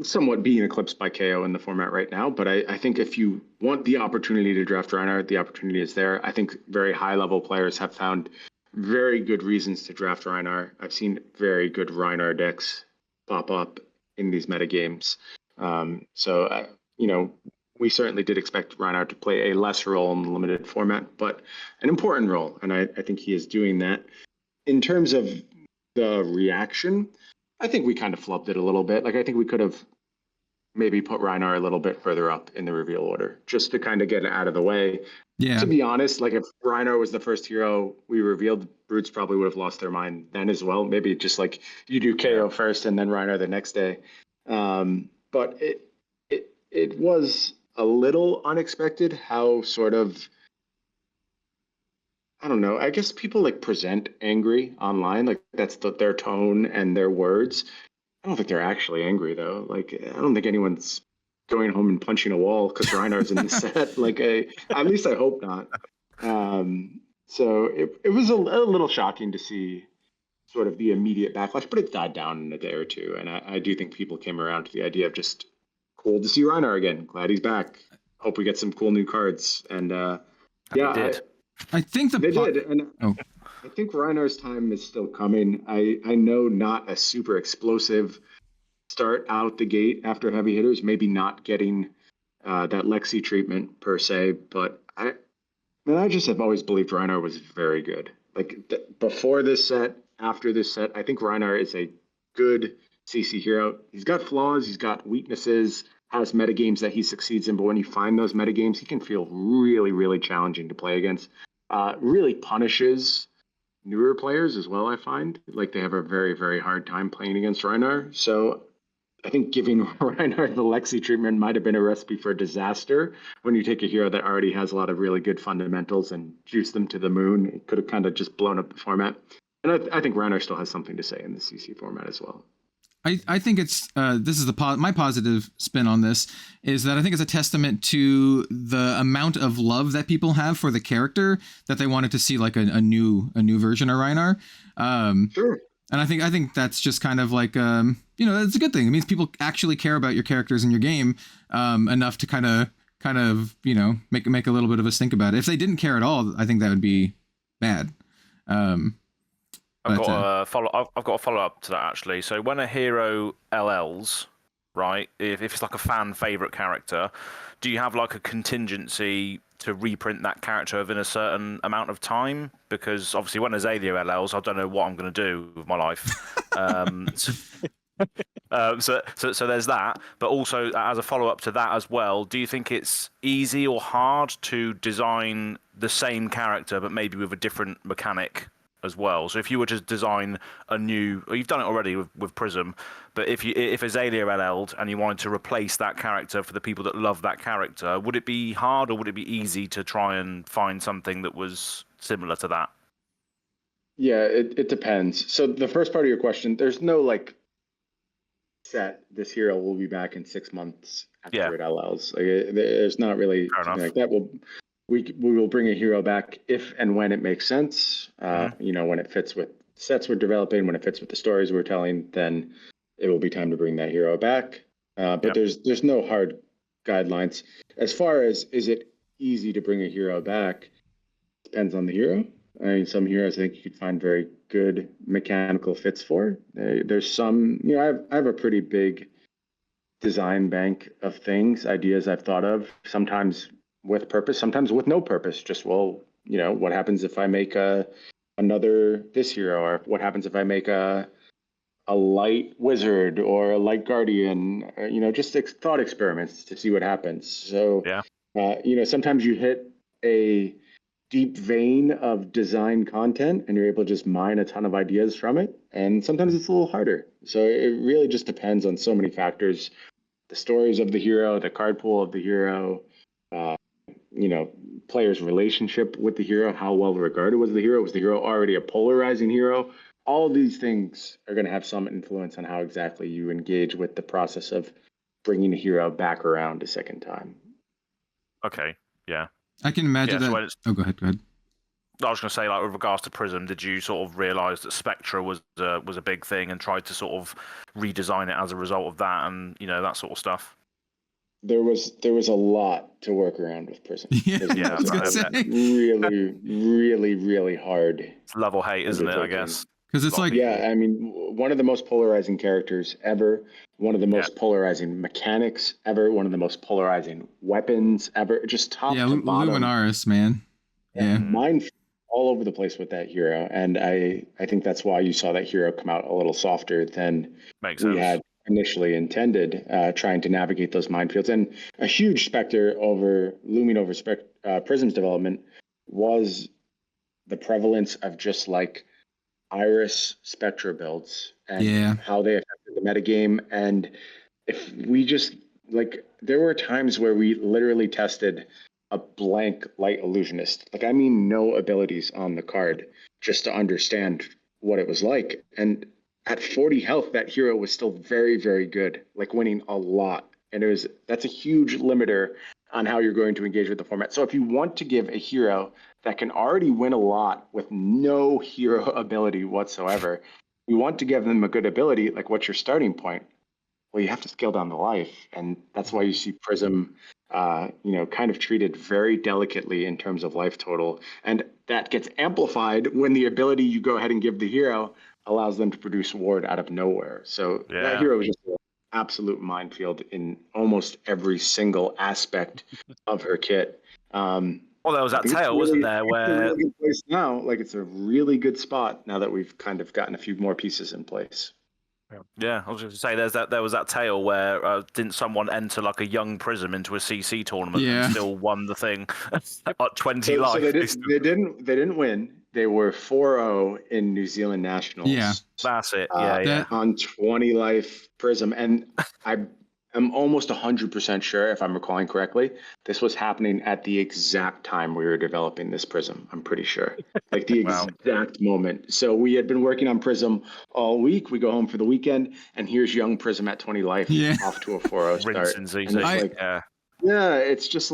Somewhat being eclipsed by KO in the format right now, but I think if you want the opportunity to draft Reinar, the opportunity is there. I think very high-level players have found very good reasons to draft Reinar. I've seen very good Reinar decks pop up in these metagames. We certainly did expect Reinar to play a lesser role in the limited format, but an important role, and I think he is doing that. In terms of the reaction, I think we kind of flubbed it a little bit. I think we could have maybe put Reinar a little bit further up in the reveal order, just to kind of get it out of the way. Yeah. To be honest, if Reinar was the first hero we revealed, Brutes probably would have lost their mind then as well. Maybe just you do KO first and then Reinar the next day. But it was a little unexpected how sort of, I don't know, I guess people present angry online, that's their tone and their words. I don't think they're actually angry though. I don't think anyone's going home and punching a wall because Reinar's in the set. At least I hope not. So it was a little shocking to see sort of the immediate backlash, but it died down in a day or two. And I do think people came around to the idea of just cool to see Reinar again. Glad he's back. Hope we get some cool new cards. And I think they did, and I think Reinar's time is still coming. I know not a super explosive start out the gate after heavy hitters, maybe not getting that Lexi treatment per se, but I just have always believed Reinar was very good. Before this set, after this set, I think Reinar is a good CC hero. He's got flaws, he's got weaknesses, has metagames that he succeeds in, but when you find those metagames, he can feel really, really challenging to play against. Really punishes newer players as well, I find. They have a very, very hard time playing against Reinar. So I think giving Reinar the Lexi treatment might have been a recipe for disaster when you take a hero that already has a lot of really good fundamentals and juice them to the moon. It could have kind of just blown up the format. And I think Reinar still has something to say in the CC format as well. I think it's this is my positive spin on this is that I think it's a testament to the amount of love that people have for the character that they wanted to see a new version of Reinar. Sure. And I think that's just kind of it's a good thing. It means people actually care about your characters in your game enough to kind of make a little bit of a stink about it. If they didn't care at all, I think that would be bad. I've got a follow up to that actually. So when a hero LLs, right, if it's a fan favorite character, do you have a contingency to reprint that character within a certain amount of time? Because obviously when Azalea LLs, I don't know what I'm going to do with my life. So there's that. But also as a follow up to that as well, do you think it's easy or hard to design the same character but maybe with a different mechanic as well? So if you were to design a new, or you've done it already with Prism, but if Azalea LL'd and you wanted to replace that character for the people that love that character, would it be hard or would it be easy to try and find something that was similar to that? Yeah, it depends. So the first part of your question, there's no set, this hero will be back in 6 months after it LLs. There's not really something like that. We will bring a hero back if and when it makes sense. When it fits with sets we're developing, when it fits with the stories we're telling, then it will be time to bring that hero back. But there's no hard guidelines. As far as is it easy to bring a hero back. Depends on the hero. I mean, some heroes I think you could find very good mechanical fits for. There's some, I have a pretty big design bank of things, ideas I've thought of, sometimes with purpose, sometimes with no purpose. Just, what happens if I make another this hero, or what happens if I make a light wizard or a light guardian, just thought experiments to see what happens. So, sometimes you hit a deep vein of design content and you're able to just mine a ton of ideas from it. And sometimes it's a little harder. So it really just depends on so many factors: the stories of the hero, the card pool of the hero, players' relationship with the hero, how well regarded was the hero? Was the hero already a polarizing hero? All of these things are going to have some influence on how exactly you engage with the process of bringing a hero back around a second time. Okay, yeah. I can imagine that. Oh, go ahead. I was going to say, like, with regards to Prism, did you sort of realise that Spectra was a big thing and tried to sort of redesign it as a result of that, and that sort of stuff? There was a lot to work around with Prism. Yeah, I was gonna say. Really, really, really hard. It's love or hate, isn't it? I guess. Because it's like, I mean, one of the most polarizing characters ever, one of the most polarizing mechanics ever, one of the most polarizing weapons ever, just top to bottom. Luminaris, man. Yeah. Mine all over the place with that hero, and I think that's why you saw that hero come out a little softer than we had initially intended, trying to navigate those minefields. And a huge specter looming over Prism's development was the prevalence of just like Iris Spectra builds and how they affected the metagame. And if we just there were times where we literally tested a blank light illusionist, I mean no abilities on the card, just to understand what it was like. And at 40 health, that hero was still very, very good, winning a lot. And that's a huge limiter on how you're going to engage with the format. So if you want to give a hero that can already win a lot with no hero ability whatsoever, you want to give them a good ability, what's your starting point? Well, you have to scale down the life. And that's why you see Prism, kind of treated very delicately in terms of life total. And that gets amplified when the ability you go ahead and give the hero allows them to produce ward out of nowhere. So that hero is just an absolute minefield in almost every single aspect of her kit. Well, there was that tail, wasn't there? Where it's a really good place now. It's a really good spot now that we've kind of gotten a few more pieces in place. Yeah, I was going to say there was that tale where didn't someone enter a young Prism into a CC tournament and still won the thing at 20 life? So they didn't win. They were 4-0 in New Zealand Nationals. Yeah, that's it. On 20 life Prism, and I'm almost 100% sure, if I'm recalling correctly, this was happening at the exact time we were developing this Prism. I'm pretty sure, the exact moment. So we had been working on Prism all week. We go home for the weekend, and here's young Prism at 20 life, off to a 4-0 start. It's just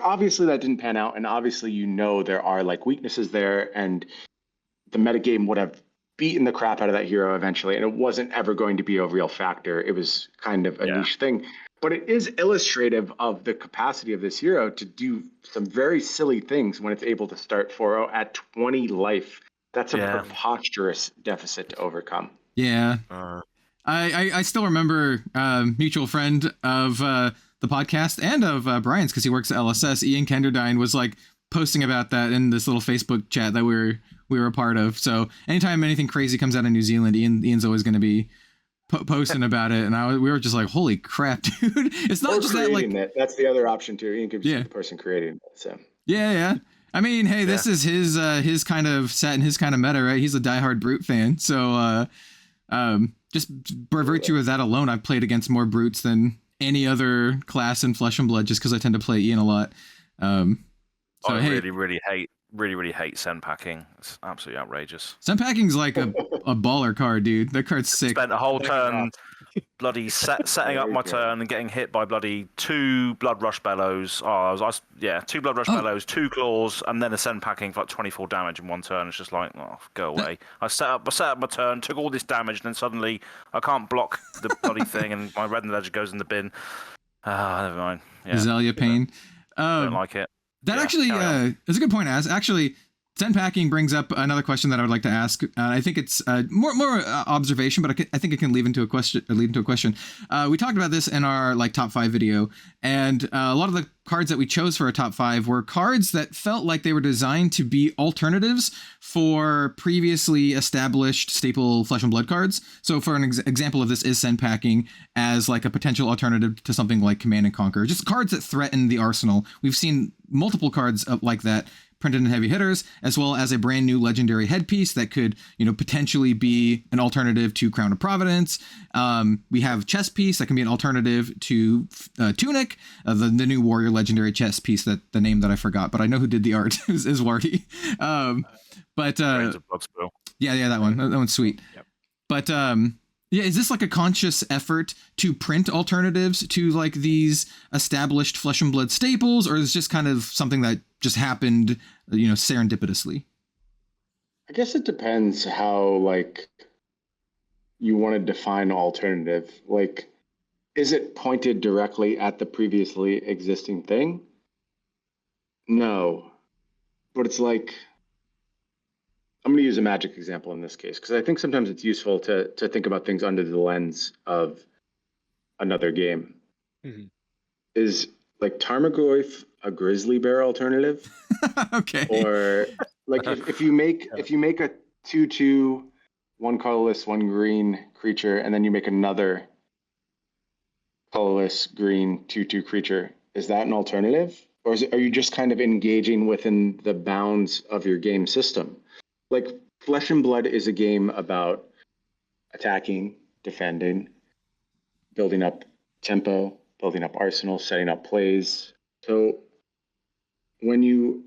obviously that didn't pan out, and obviously there are weaknesses there, and the metagame would have beaten the crap out of that hero eventually, and it wasn't ever going to be a real factor. It was kind of a niche thing, but it is illustrative of the capacity of this hero to do some very silly things when it's able to start 4-0 at 20 life. That's a preposterous deficit to overcome. Yeah. I still remember mutual friend of the podcast and of Brian's, because he works at LSS, Ian Kenderdine, was posting about that in this little Facebook chat that we were a part of. So anytime anything crazy comes out of New Zealand, Ian's always going to be posting about it. And we were just like, holy crap, dude. It's not just that that's the other option too. Ian could be the person creating it. So yeah. I mean, hey, this is his kind of set and his kind of meta, right? He's a diehard Brute fan. So just by virtue of that alone, I've played against more Brutes than any other class in Flesh and Blood, just because I tend to play Ian a lot. I really hate send packing. It's absolutely outrageous. Send packing's like a baller card, dude. That card's sick. Spent a whole turn bloody setting up my turn and getting hit by bloody 2 Blood Rush Bellows. 2 Blood Rush Bellows, 2 Claws, and then a send packing for 24 damage in one turn. It's just go away. I set up my turn, took all this damage, and then suddenly I can't block the bloody thing, and my Red and Ledger goes in the bin. Never mind. Azalea Pain. Don't like it. That Yeah, actually is a good point, Az. Actually, Zen packing brings up another question that I would like to ask. I think it's more observation, but I think it can lead into a question. We talked about this in our top 5 video, and a lot of the cards that we chose for our top 5 were cards that felt like they were designed to be alternatives for previously established staple Flesh and Blood cards. So for an example of this is Zen packing as a potential alternative to something like Command and Conquer, just cards that threaten the arsenal. We've seen multiple cards like that printed in heavy hitters, as well as a brand new legendary headpiece that could, potentially be an alternative to Crown of Providence. We have chess piece that can be an alternative to Tunic, the new warrior legendary chess piece, that the name that I forgot, but I know who did the art is Warty. Yeah, that one. That one's sweet. Yep. But is this a conscious effort to print alternatives to these established Flesh and Blood staples, or is it just kind of something that just happened, serendipitously? I guess it depends how you want to define alternative. Is it pointed directly at the previously existing thing? No, but it's I'm going to use a Magic example in this case, because I think sometimes it's useful to think about things under the lens of another game. Mm-hmm. Is Tarmogoyf a grizzly bear alternative? Okay. Or if you make a 2/2, 1 colorless, 1 green creature, and then you make another colorless green 2/2 creature, is that an alternative? Or are you just kind of engaging within the bounds of your game system? Flesh and Blood is a game about attacking, defending, building up tempo, building up arsenal, setting up plays. So when you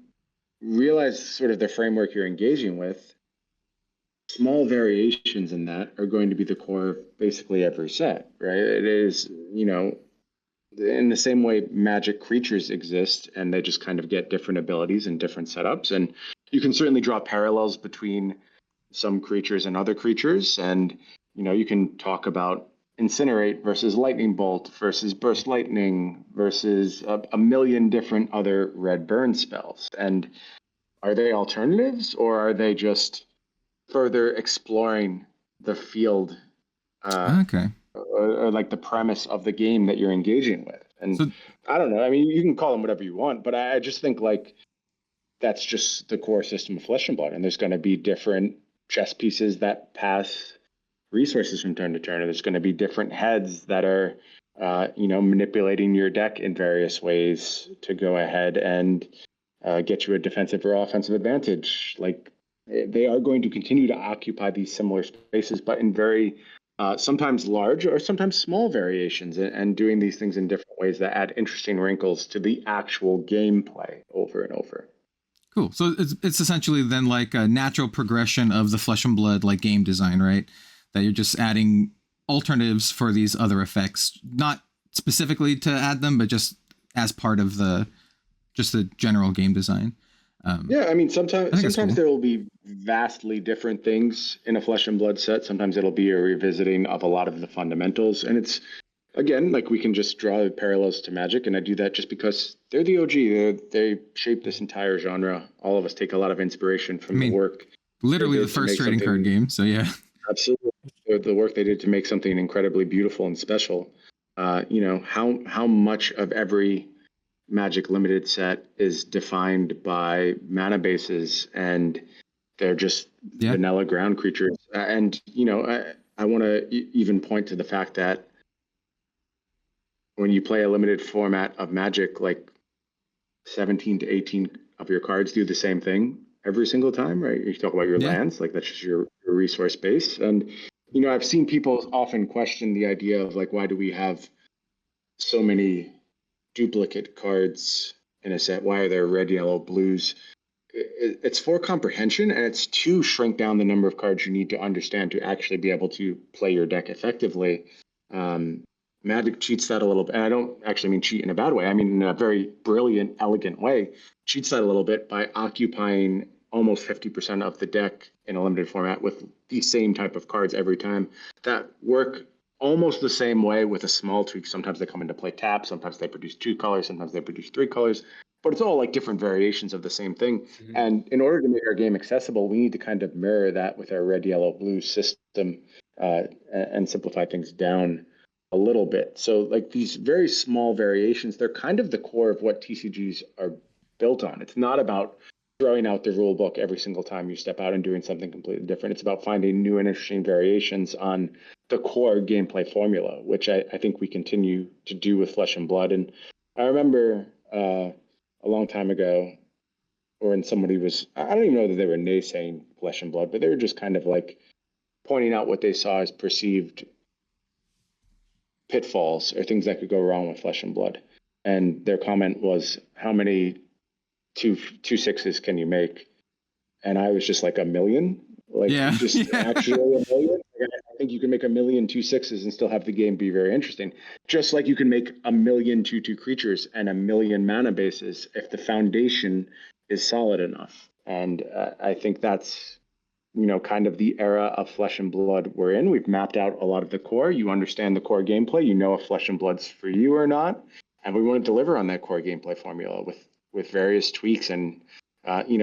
realize sort of the framework you're engaging with, small variations in that are going to be the core of basically every set, right? It is, in the same way Magic creatures exist, and they just kind of get different abilities and different setups. And you can certainly draw parallels between some creatures and other creatures. And, you can talk about Incinerate versus Lightning Bolt versus Burst Lightning versus a million different other red burn spells. And are they alternatives, or are they just further exploring the field? Okay. Or the premise of the game that you're engaging with. And so, I don't know. I mean, you can call them whatever you want, but I just think that's just the core system of Flesh and Blood. And there's going to be different chess pieces that pass resources from turn to turn. And there's going to be different heads that are, manipulating your deck in various ways to go ahead and get you a defensive or offensive advantage. They are going to continue to occupy these similar spaces, but in very sometimes large or sometimes small variations, and doing these things in different ways that add interesting wrinkles to the actual gameplay over and over. Cool. So it's essentially then a natural progression of the Flesh and Blood game design, right? That you're just adding alternatives for these other effects, not specifically to add them, but just as part of the general game design. I mean, sometimes cool. There will be vastly different things in a Flesh and Blood set. Sometimes it'll be a revisiting of a lot of the fundamentals. And it's, again, we can just draw the parallels to Magic, and I do that just because they're the OG. They shaped this entire genre. All of us take a lot of inspiration from the work. Literally the first trading card game, so yeah. Absolutely. The work they did to make something incredibly beautiful and special. How much of every Magic limited set is defined by mana bases, and they're just vanilla ground creatures. And, I want to even point to the fact that when you play a limited format of Magic, 17 to 18 of your cards do the same thing every single time, right? You talk about your lands, that's just your resource base. And, I've seen people often question the idea of why do we have so many duplicate cards in a set? Why are there red, yellow, blues? It's for comprehension, and it's to shrink down the number of cards you need to understand to actually be able to play your deck effectively. Magic cheats that a little bit, and I don't actually mean cheat in a bad way. I mean in a very brilliant, elegant way. Cheats that a little bit by occupying almost 50% of the deck in a limited format with the same type of cards every time. That work almost the same way with a small tweak. Sometimes they come into play tap, sometimes they produce 2 colors, sometimes they produce 3 colors, but it's all like different variations of the same thing. Mm-hmm. And in order to make our game accessible, we need to kind of mirror that with our red, yellow, blue system and simplify things down a little bit. So like these very small variations, they're kind of the core of what TCGs are built on. It's not about throwing out the rule book every single time you step out and doing something completely different. It's about finding new and interesting variations on the core gameplay formula, which I think we continue to do with Flesh and Blood. And I remember a long time ago, or when somebody was, I don't even know that they were naysaying Flesh and Blood, but they were just kind of like pointing out what they saw as perceived pitfalls or things that could go wrong with Flesh and Blood. And their comment was, how many two sixes can you make? And I was just like, 1 million? Like, actually 1 million? I think you can make 1 million 2 6s and still have the game be very interesting. Just like you can make 1 million 2/2 creatures and 1 million mana bases if the foundation is solid enough. And I think that's, kind of the era of Flesh and Blood we're in. We've mapped out a lot of the core. You understand the core gameplay. You know if Flesh and Blood's for you or not. And we want to deliver on that core gameplay formula with various tweaks and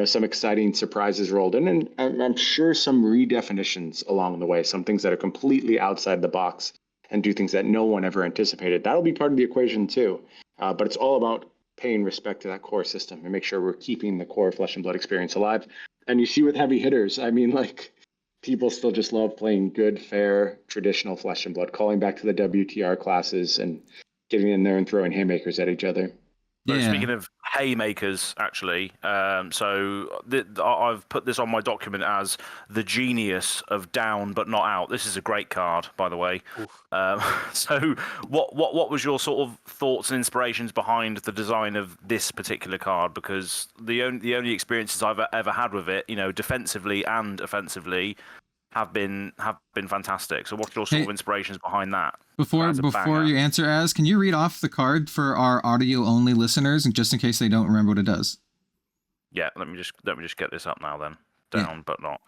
some exciting surprises rolled in, and I'm sure some redefinitions along the way, some things that are completely outside the box and do things that no one ever anticipated. That'll be part of the equation too. But it's all about paying respect to that core system and make sure we're keeping the core Flesh and Blood experience alive. And you see with heavy hitters, I mean, like, people still just love playing good, fair, traditional Flesh and Blood, calling back to the WTR classes and getting in there and throwing haymakers at each other. Yeah. Speaking of haymakers, actually, so I've put this on my document as the genius of down but not out. This is a great card, by the way. So what was your sort of thoughts and inspirations behind the design of this particular card? Because the only experiences I've ever had with it, defensively and offensively, have been fantastic. So what's your sort of inspirations behind that? Before you answer, Az, can you read off the card for our audio only listeners, and just in case they don't remember what it does? Yeah, let me just get this up now then. Down but not.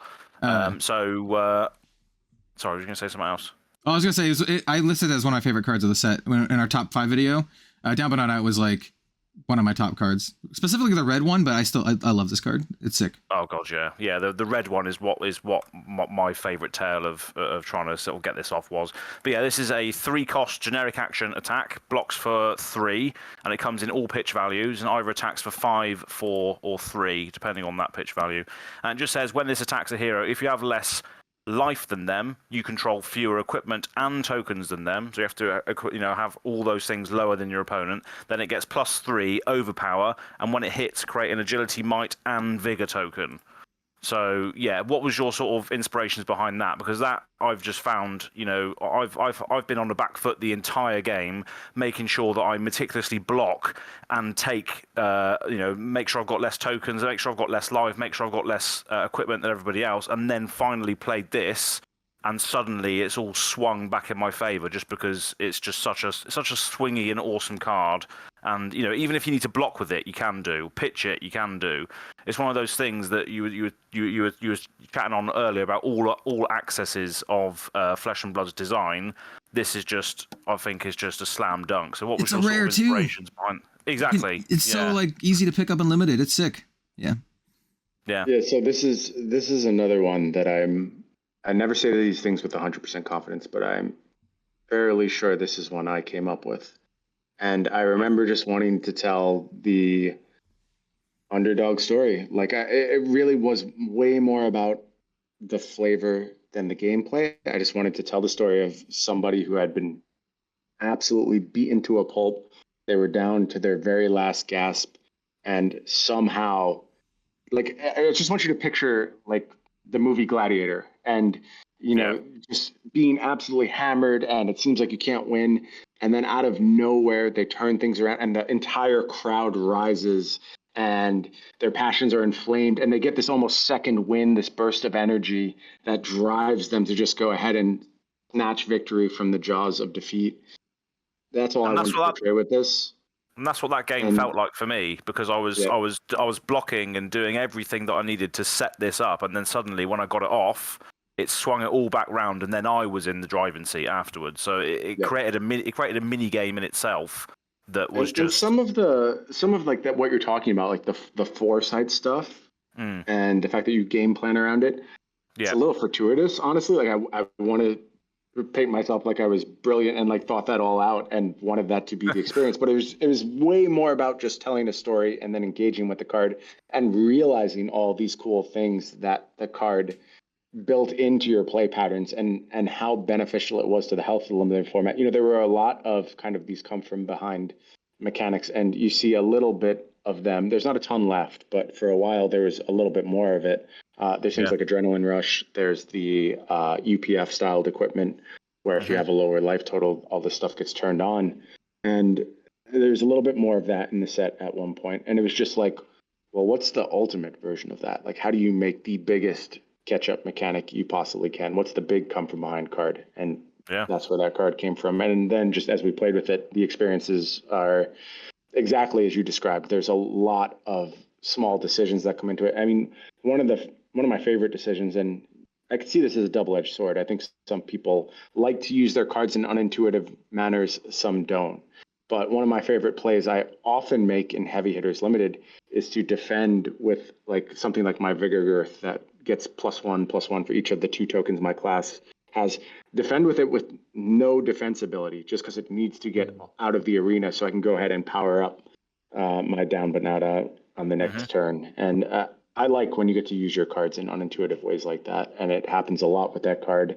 Sorry, was you going to say something else? I was going to say, I listed it as one of my favorite cards of the set in our top 5 video. Down but not out was like one of my top cards, specifically the red one, but I love this card. It's sick. Oh god, yeah. The red one is what my favorite tale of trying to sort of get this off was. But yeah, this is a 3-cost generic action attack, blocks for 3, and it comes in all pitch values, and either attacks for 5, 4, or 3, depending on that pitch value. And it just says when this attacks a hero, if you have less life than them, you control fewer equipment and tokens than them, so you have to have all those things lower than your opponent. Then it gets +3 overpower, and when it hits, create an agility, might, and vigor token. So yeah, what was your sort of inspirations behind that? Because that I've just found, I've been on the back foot the entire game, making sure that I meticulously block and take, make sure I've got less tokens, make sure I've got less life, make sure I've got less equipment than everybody else, and then finally played this, and suddenly it's all swung back in my favor just because it's just such a swingy and awesome card. And even if you need to block with it, you can do. Pitch it, you can do. It's one of those things that you were chatting on earlier about all accesses of Flesh and Blood's design. This is I think is just a slam dunk. So what was your sort of inspirations behind? Exactly. It's so easy to pick up and limited. It's sick. Yeah. Yeah. So this is another one that I never say these things with 100% confidence, but I'm fairly sure this is one I came up with. And I remember just wanting to tell the underdog story. Like, it really was way more about the flavor than the gameplay. I just wanted to tell the story of somebody who had been absolutely beaten to a pulp. They were down to their very last gasp, and somehow, like, I just want you to picture, like, the movie Gladiator, and just being absolutely hammered, and it seems like you can't win, and then out of nowhere they turn things around, and the entire crowd rises, and their passions are inflamed, and they get this almost second wind, this burst of energy that drives them to just go ahead and snatch victory from the jaws of defeat. That's all I want to portray with this. And that's what that game felt like for me, because I was blocking and doing everything that I needed to set this up, and then suddenly when I got it off, it swung it all back round, and then I was in the driving seat afterwards. So it created a mini game in itself that was and some of like that what you're talking about, like the foresight stuff and the fact that you game plan around it. It's a little fortuitous, honestly. Like I want to paint myself like I was brilliant and like thought that all out and wanted that to be the experience. But it was way more about just telling a story and then engaging with the card and realizing all these cool things that the card built into your play patterns and how beneficial it was to the health of the limited format. There were a lot of kind of these come from behind mechanics, and you see a little bit of them. There's not a ton left, but for a while there was a little bit more of it. There's things like Adrenaline Rush. There's the UPF styled equipment where if you have a lower life total, all this stuff gets turned on. And there's a little bit more of that in the set at one point. And it was just like, well, what's the ultimate version of that? Like, how do you make the biggest catch-up mechanic you possibly can? What's the big come from behind card? And that's where that card came from. And then just as we played with it, the experiences are exactly as you described. There's a lot of small decisions that come into it. I mean, one of my favorite decisions, and I could see this as a double-edged sword. I think some people like to use their cards in unintuitive manners, some don't. But one of my favorite plays I often make in Heavy Hitters Limited is to defend with like something like my Vigor Girth that gets +1/+1 for each of the 2 tokens my class has. Defend with it with no defense ability, just because it needs to get out of the arena so I can go ahead and power up my down but not out on the next turn. And I like when you get to use your cards in unintuitive ways like that, and it happens a lot with that card.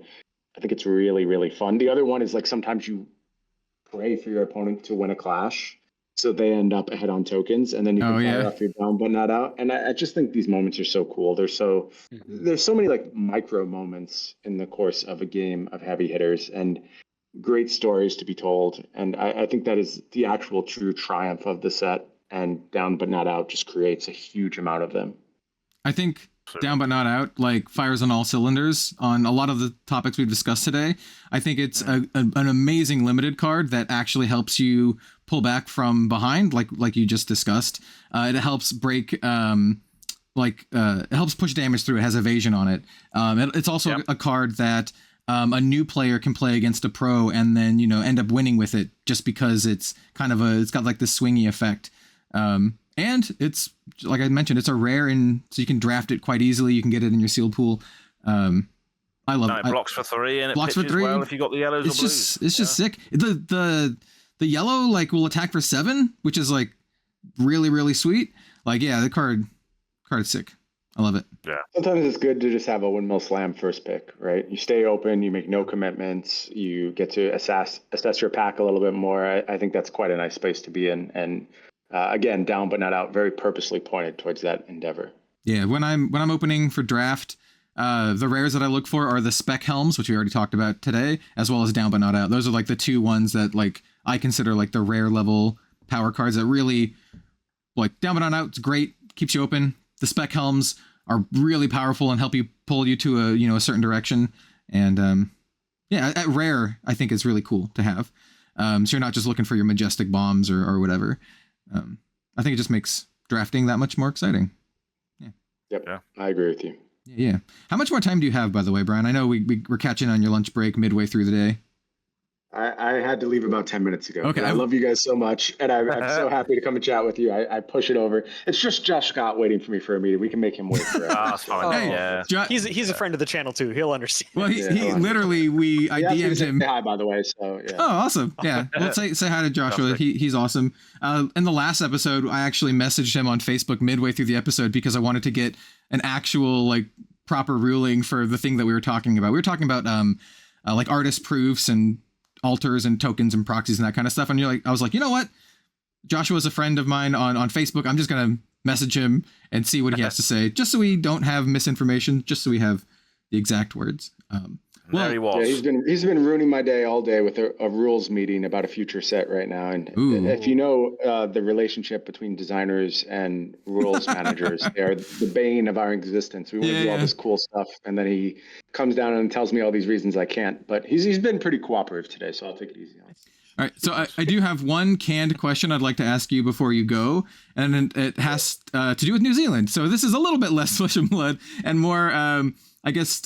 I think it's really, really fun. The other one is like sometimes you pray for your opponent to win a clash, so they end up ahead on tokens, and then you can fire off your down but not out. And I just think these moments are so cool. There's so many like micro moments in the course of a game of Heavy Hitters, and great stories to be told. And I think that is the actual true triumph of the set. And down but not out just creates a huge amount of them. I think down but not out like fires on all cylinders on a lot of the topics we've discussed today. I think it's an amazing limited card that actually helps you pull back from behind, like you just discussed. It helps break, it helps push damage through. It has evasion on it. It's also a card that a new player can play against a pro and then end up winning with it just because it's it's got like this swingy effect. And it's, like I mentioned, it's a rare, and so you can draft it quite easily. You can get it in your sealed pool. I love it. It blocks for 3 and it blocks for 3 well if you got the yellows or blues. It's just sick. The yellow like will attack for 7, which is like really, really sweet. Like, the card's sick. I love it. Yeah. Sometimes it's good to just have a windmill slam first pick, right? You stay open, you make no commitments, you get to assess your pack a little bit more. I think that's quite a nice space to be in. And again, down but not out, very purposely pointed towards that endeavor. Yeah, when I'm opening for draft, the rares that I look for are the spec helms, which we already talked about today, as well as down but not out. Those are like the 2 ones that like I consider like the rare level power cards that really like down but not out. It's great, keeps you open. The spec helms are really powerful and help you pull you to a certain direction. And at rare, I think it's really cool to have. So you're not just looking for your majestic bombs or whatever. I think it just makes drafting that much more exciting. Yeah, I agree with you. Yeah. How much more time do you have, by the way, Brian? I know we're catching on your lunch break midway through the day. I had to leave about 10 minutes ago. Okay. I love you guys so much, and I'm so happy to come and chat with you. I push it over. It's just Josh Scott waiting for me for a meeting. We can make him wait forever. That's fine. He's a friend of the channel too. He'll understand. Well, he literally I DM'd him. Hi, by the way. So yeah. Oh, awesome. Yeah. Well, say hi to Joshua. He's awesome. In the last episode, I actually messaged him on Facebook midway through the episode because I wanted to get an actual like proper ruling for the thing that we were talking about. We were talking about like artist proofs and alters and tokens and proxies and that kind of stuff. And I was like, you know what? Joshua's a friend of mine on Facebook. I'm just going to message him and see what he has to say, just so we don't have misinformation, just so we have the exact words. There he was. Yeah, he's been ruining my day all day with a rules meeting about a future set right now. And if you know the relationship between designers and rules managers, they are the bane of our existence. We want to do all this cool stuff, and then he comes down and tells me all these reasons I can't. But he's been pretty cooperative today, so I'll take it easy on him. All right, so I do have one canned question I'd like to ask you before you go, and it has to do with New Zealand. So this is a little bit less Flesh and Blood and more, I guess,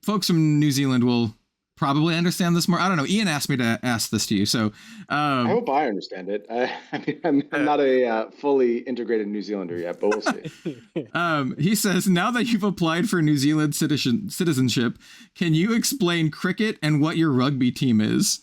folks from New Zealand will probably understand this more. I don't know. Ian asked me to ask this to you, so I hope I understand it. I mean, I'm not a fully integrated New Zealander yet, but we'll see. He says, now that you've applied for New Zealand citizenship, can you explain cricket and what your rugby team is?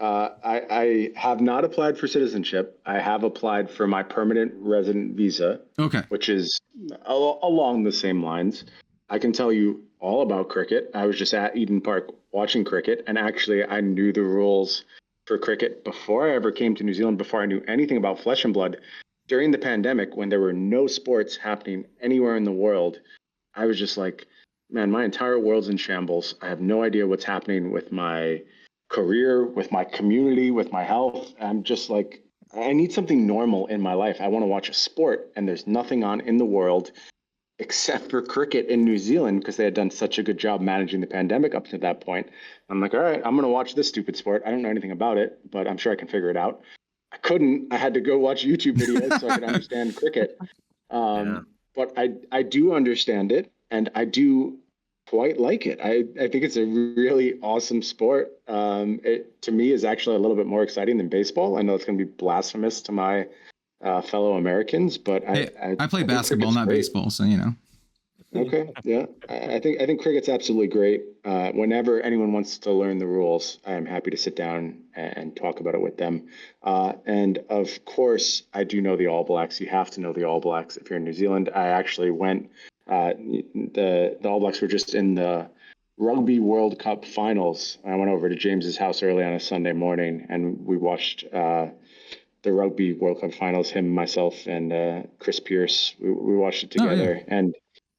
I have not applied for citizenship. I have applied for my permanent resident visa, okay, which is along the same lines. I can tell you all about cricket. I was just at Eden Park watching cricket, and actually I knew the rules for cricket before I ever came to New Zealand, before I knew anything about Flesh and Blood. During the pandemic, when there were no sports happening anywhere in the world, I was just like, man, my entire world's in shambles. I have no idea what's happening with my career, with my community, with my health. I'm just like, I need something normal in my life. I want to watch a sport, and there's nothing on in the world except for cricket in New Zealand, because they had done such a good job managing the pandemic up to that point. I'm like, all right, I'm going to watch this stupid sport. I don't know anything about it, but I'm sure I can figure it out. I couldn't. I had to go watch YouTube videos so I could understand cricket. But I do understand it, and I do quite like it. I think it's a really awesome sport. It, to me, is actually a little bit more exciting than baseball. I know it's going to be blasphemous to my fellow Americans, but I play basketball, not baseball, so you know. Okay, yeah, I think cricket's absolutely great. Whenever anyone wants to learn the rules, I am happy to sit down and talk about it with them. And of course, I do know the All Blacks. You have to know the All Blacks if you're in New Zealand. I actually went. The All Blacks were just in the Rugby World Cup finals. I went over to James's house early on a Sunday morning, and we watched the Rugby World Cup finals. Him, myself, and Chris Pierce. We watched it together, and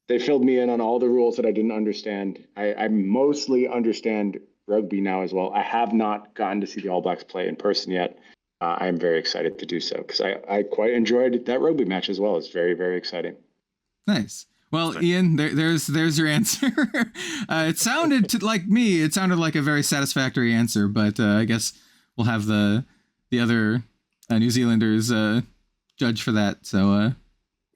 they filled me in on all the rules that I didn't understand. I mostly understand rugby now as well. I have not gotten to see the All Blacks play in person yet. I am very excited to do so, because I quite enjoyed that rugby match as well. It's very, very exciting. Nice. Well, Ian, there's your answer. It sounded like me. It sounded like a very satisfactory answer, but I guess we'll have the other New Zealanders judge for that. So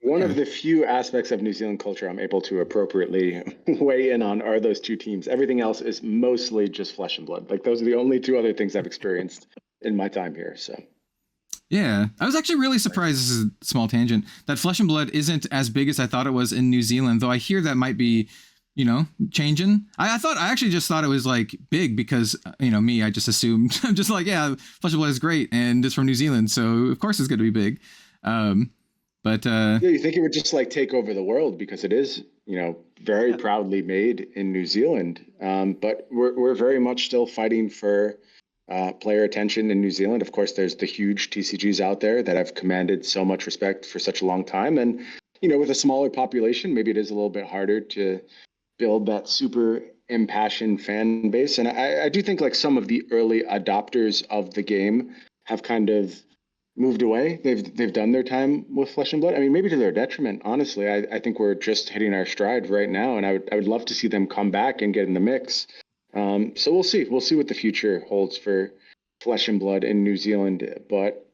one of the few aspects of New Zealand culture I'm able to appropriately weigh in on are those two teams. Everything else is mostly just Flesh and Blood. Like, those are the only two other things I've experienced in my time here. So. Yeah, I was actually really surprised, this is a small tangent, that Flesh and Blood isn't as big as I thought it was in New Zealand, though I hear that might be, changing. I actually just thought it was like big because, me, I just assumed, I'm just like, yeah, Flesh and Blood is great and it's from New Zealand, so of course it's going to be big. Yeah, you think it would just like take over the world because it is, very proudly made in New Zealand. But we're very much still fighting for player attention in New Zealand. Of course, there's the huge TCGs out there that have commanded so much respect for such a long time. And, with a smaller population, maybe it is a little bit harder to build that super impassioned fan base. And I do think like some of the early adopters of the game have kind of moved away. They've done their time with Flesh and Blood. I mean, maybe to their detriment, honestly. I think we're just hitting our stride right now, and I would love to see them come back and get in the mix. So we'll see. We'll see what the future holds for Flesh and Blood in New Zealand. But,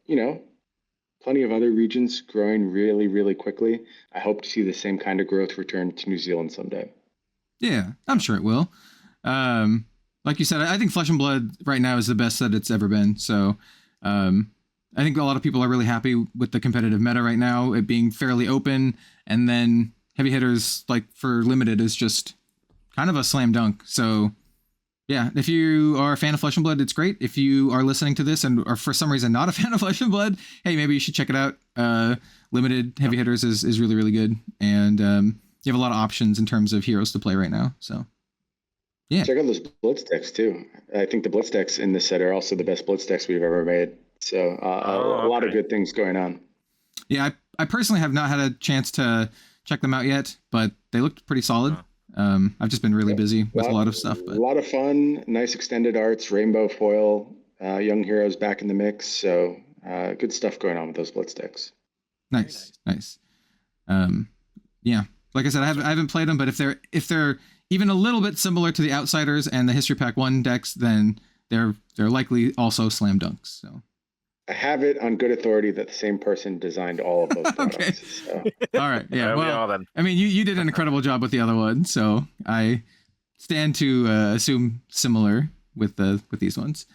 plenty of other regions growing really, really quickly. I hope to see the same kind of growth return to New Zealand someday. Yeah, I'm sure it will. Like you said, I think Flesh and Blood right now is the best that it's ever been. So I think a lot of people are really happy with the competitive meta right now, it being fairly open. And then heavy hitters, like for limited, is just kind of a slam dunk. So yeah, if you are a fan of Flesh and Blood, it's great. If you are listening to this and are for some reason not a fan of Flesh and Blood, hey, maybe you should check it out. Limited heavy hitters is really, really good. And you have a lot of options in terms of heroes to play right now. So yeah. Check out those Blitz decks too. I think the Blitz decks in this set are also the best Blitz decks we've ever made. So a lot of good things going on. Yeah, I personally have not had a chance to check them out yet, but they looked pretty solid. I've just been really busy with a lot of stuff. But. A lot of fun, nice extended arts, rainbow foil, young heroes back in the mix. So good stuff going on with those Blitz decks. Nice. Yeah, like I said, I haven't played them, but if they're even a little bit similar to the Outsiders and the History Pack 1 decks, then they're likely also slam dunks. So. I have it on good authority that the same person designed all of those products. Okay. So. All right. Yeah. There well, we are, then. I mean, you did an incredible job with the other one, so I stand to assume similar with these ones.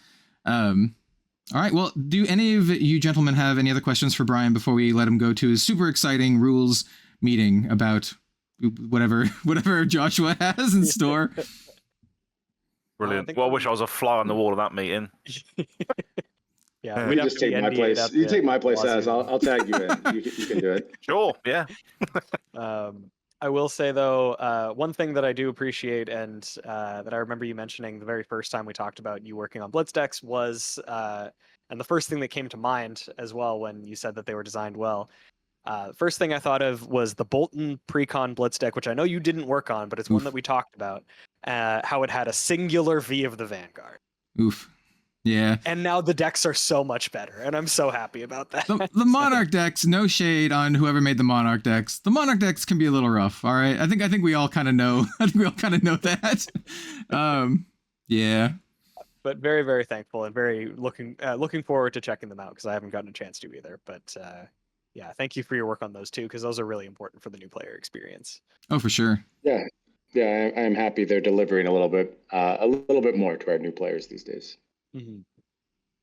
All right. Well, do any of you gentlemen have any other questions for Bryan before we let him go to his super exciting rules meeting about whatever Joshua has in store? Brilliant. Well, I wish I was a fly on the wall of that meeting. Yeah, You just take my place. You take my place, as I'll tag you in. You can do it. Sure. Yeah. I will say though, one thing that I do appreciate and that I remember you mentioning the very first time we talked about you working on Blitz decks was, and the first thing that came to mind as well when you said that they were designed well. First thing I thought of was the Bolton Precon Blitz deck, which I know you didn't work on, but it's one that we talked about. How it had a singular V of the Vanguard. Oof. Yeah. And now the decks are so much better, and I'm so happy about that. The Monarch decks, no shade on whoever made the Monarch decks. The Monarch decks can be a little rough, all right? I think we all kind of know. I think we all kind of know that. Yeah. But very, very thankful and very looking forward to checking them out because I haven't gotten a chance to either. But yeah, thank you for your work on those too because those are really important for the new player experience. Oh, for sure. Yeah, I am happy they're delivering a little bit more to our new players these days. Mm-hmm.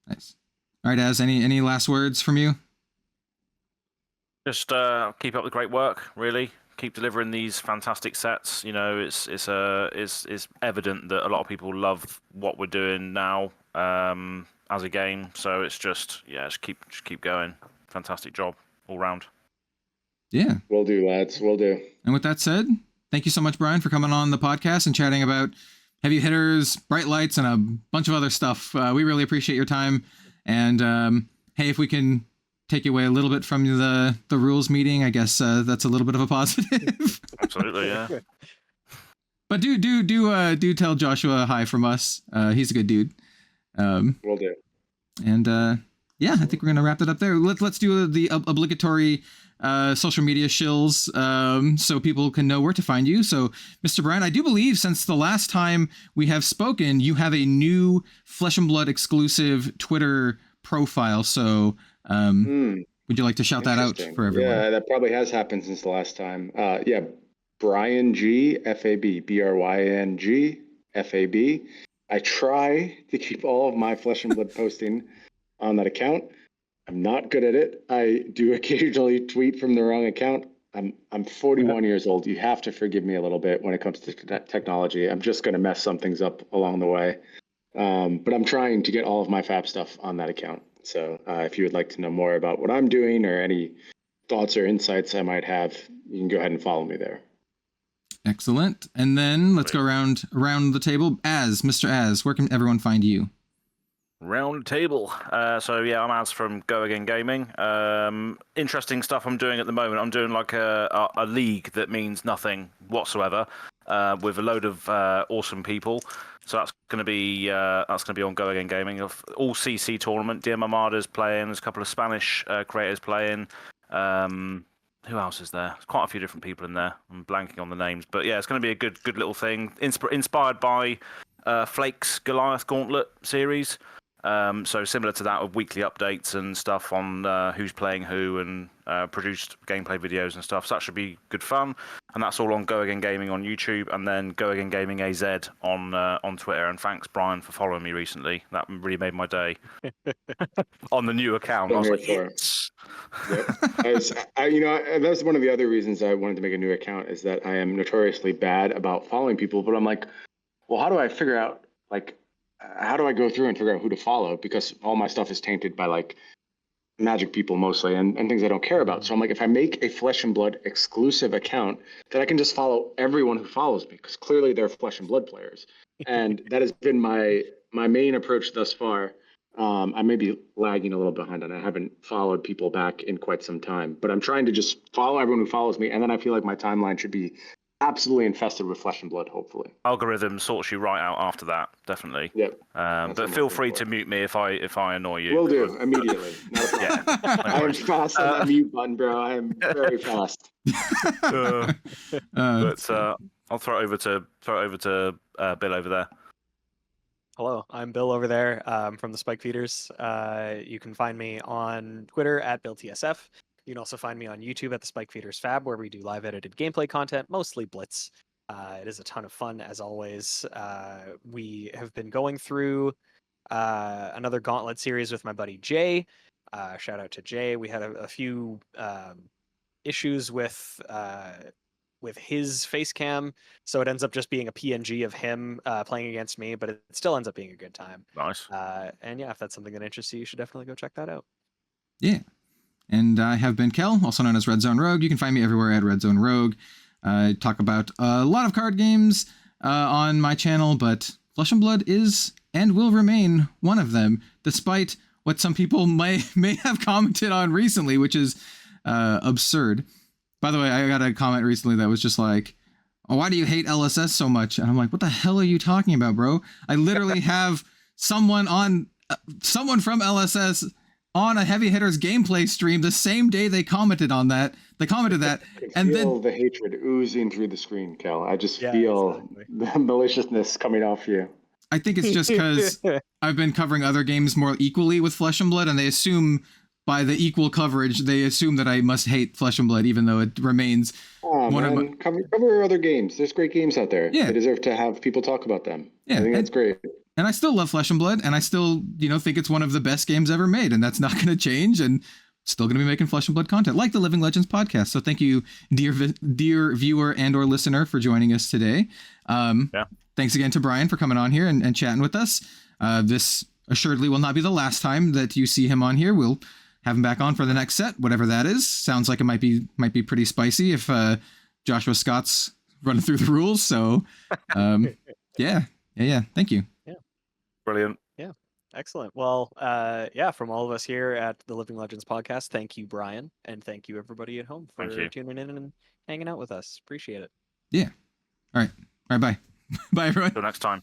Nice. All right, Az, any last words from you? Just keep up the great work. Really, keep delivering these fantastic sets. You know, it's evident that a lot of people love what we're doing now as a game. So it's just keep going. Fantastic job all round. Yeah. Will do, lads. Will do. And with that said, thank you so much, Bryan, for coming on the podcast and chatting about heavy hitters, bright lights, and a bunch of other stuff. We really appreciate your time. And hey, if we can take you away a little bit from the rules meeting, I guess that's a little bit of a positive. Absolutely, yeah. But do tell Joshua hi from us. He's a good dude. Will do. And yeah, I think we're gonna wrap it up there. Let's do the obligatory social media shills so people can know where to find you. So, Mr. Bryan, I do believe since the last time we have spoken, you have a new Flesh and Blood exclusive Twitter profile. So, would you like to shout that out for everyone? Yeah, that probably has happened since the last time. Yeah, Bryan G FAB, Bryn G FAB. I try to keep all of my Flesh and Blood posting on that account. I'm not good at it. I do occasionally tweet from the wrong account. I'm 41 years old. You have to forgive me a little bit when it comes to technology. I'm just going to mess some things up along the way. But I'm trying to get all of my FAB stuff on that account. So if you would like to know more about what I'm doing or any thoughts or insights I might have, you can go ahead and follow me there. Excellent. And then let's go around the table. Mr. Az, where can everyone find you? Round table. So yeah, I'm Az from Go Again Gaming. Interesting stuff I'm doing at the moment. I'm doing like a league that means nothing whatsoever, with a load of awesome people. So that's going to be on Go Again Gaming. All CC tournament. DM Armada's playing. There's a couple of Spanish creators playing. Who else is there? There's quite a few different people in there. I'm blanking on the names, but yeah, it's going to be a good little thing. Inspired by Flake's Goliath Gauntlet series. So similar to that, with weekly updates and stuff on who's playing who and produced gameplay videos and stuff. So that should be good fun. And that's all on Go Again Gaming on YouTube, and then Go Again Gaming AZ on Twitter. And thanks, Bryan, for following me recently. That really made my day. On the new account, I was like, yes. Yep. That's one of the other reasons I wanted to make a new account, is that I am notoriously bad about following people. But I'm like, well, how do I figure out, like, how do I go through and figure out who to follow? Because all my stuff is tainted by like Magic people mostly and things I don't care about. So I'm like, if I make a Flesh and Blood exclusive account, then I can just follow everyone who follows me, because clearly they're Flesh and Blood players. And that has been my main approach thus far. I may be lagging a little behind on it. I haven't followed people back in quite some time, but I'm trying to just follow everyone who follows me. And then I feel like my timeline should be absolutely infested with Flesh and Blood, hopefully. Algorithm sorts you right out after that, definitely. Yep. But feel free to mute me if I annoy you. Will do, immediately. Not a problem. Yeah. I am fast on that mute button, bro. I am very fast. But I'll throw it over to Bill over there. Hello, I'm Bill over there from the Spike Feeders. You can find me on Twitter at BillTSF. You can also find me on YouTube at the Spike Feeders Fab, where we do live edited gameplay content, mostly Blitz. It is a ton of fun, as always. We have been going through another Gauntlet series with my buddy Jay. Shout out to Jay. We had a few issues with his face cam, so it ends up just being a PNG of him playing against me, but it still ends up being a good time. Nice. And yeah, if that's something that interests you, you should definitely go check that out. Yeah. And I have been Kel, also known as Red Zone Rogue. You can find me everywhere at Red Zone Rogue. I talk about a lot of card games on my channel, but Flesh and Blood is and will remain one of them, despite what some people may have commented on recently, which is absurd. By the way, I got a comment recently that was just like, oh, why do you hate LSS so much? And I'm like, what the hell are you talking about, bro? I literally have someone from LSS on a Heavy Hitters gameplay stream the same day they commented on that. They commented that, and then the hatred oozing through the screen, Kel. I just Yeah, feel exactly. the maliciousness coming off you. I think it's just because I've been covering other games more equally with Flesh and Blood, and they assume by the equal coverage, they assume that I must hate Flesh and Blood, even though it remains one of my... cover other games. There's great games out there. Yeah. They deserve to have people talk about them. Yeah, I think that's great. And I still love Flesh and Blood, and I still, think it's one of the best games ever made, and that's not going to change, and still going to be making Flesh and Blood content, like the Living Legends podcast. So thank you, dear viewer and or listener, for joining us today. Thanks again to Bryan for coming on here and chatting with us. This assuredly will not be the last time that you see him on here. We'll have him back on for the next set, whatever that is. Sounds like it might be pretty spicy if Joshua Scott's running through the rules. So, yeah. Thank you. Brilliant. Yeah, excellent. Well, from all of us here at the Living Legends podcast, thank you, Bryan, and thank you everybody at home for tuning in and hanging out with us. Appreciate it. Yeah. All right. Bye. Bye, everyone. Till next time.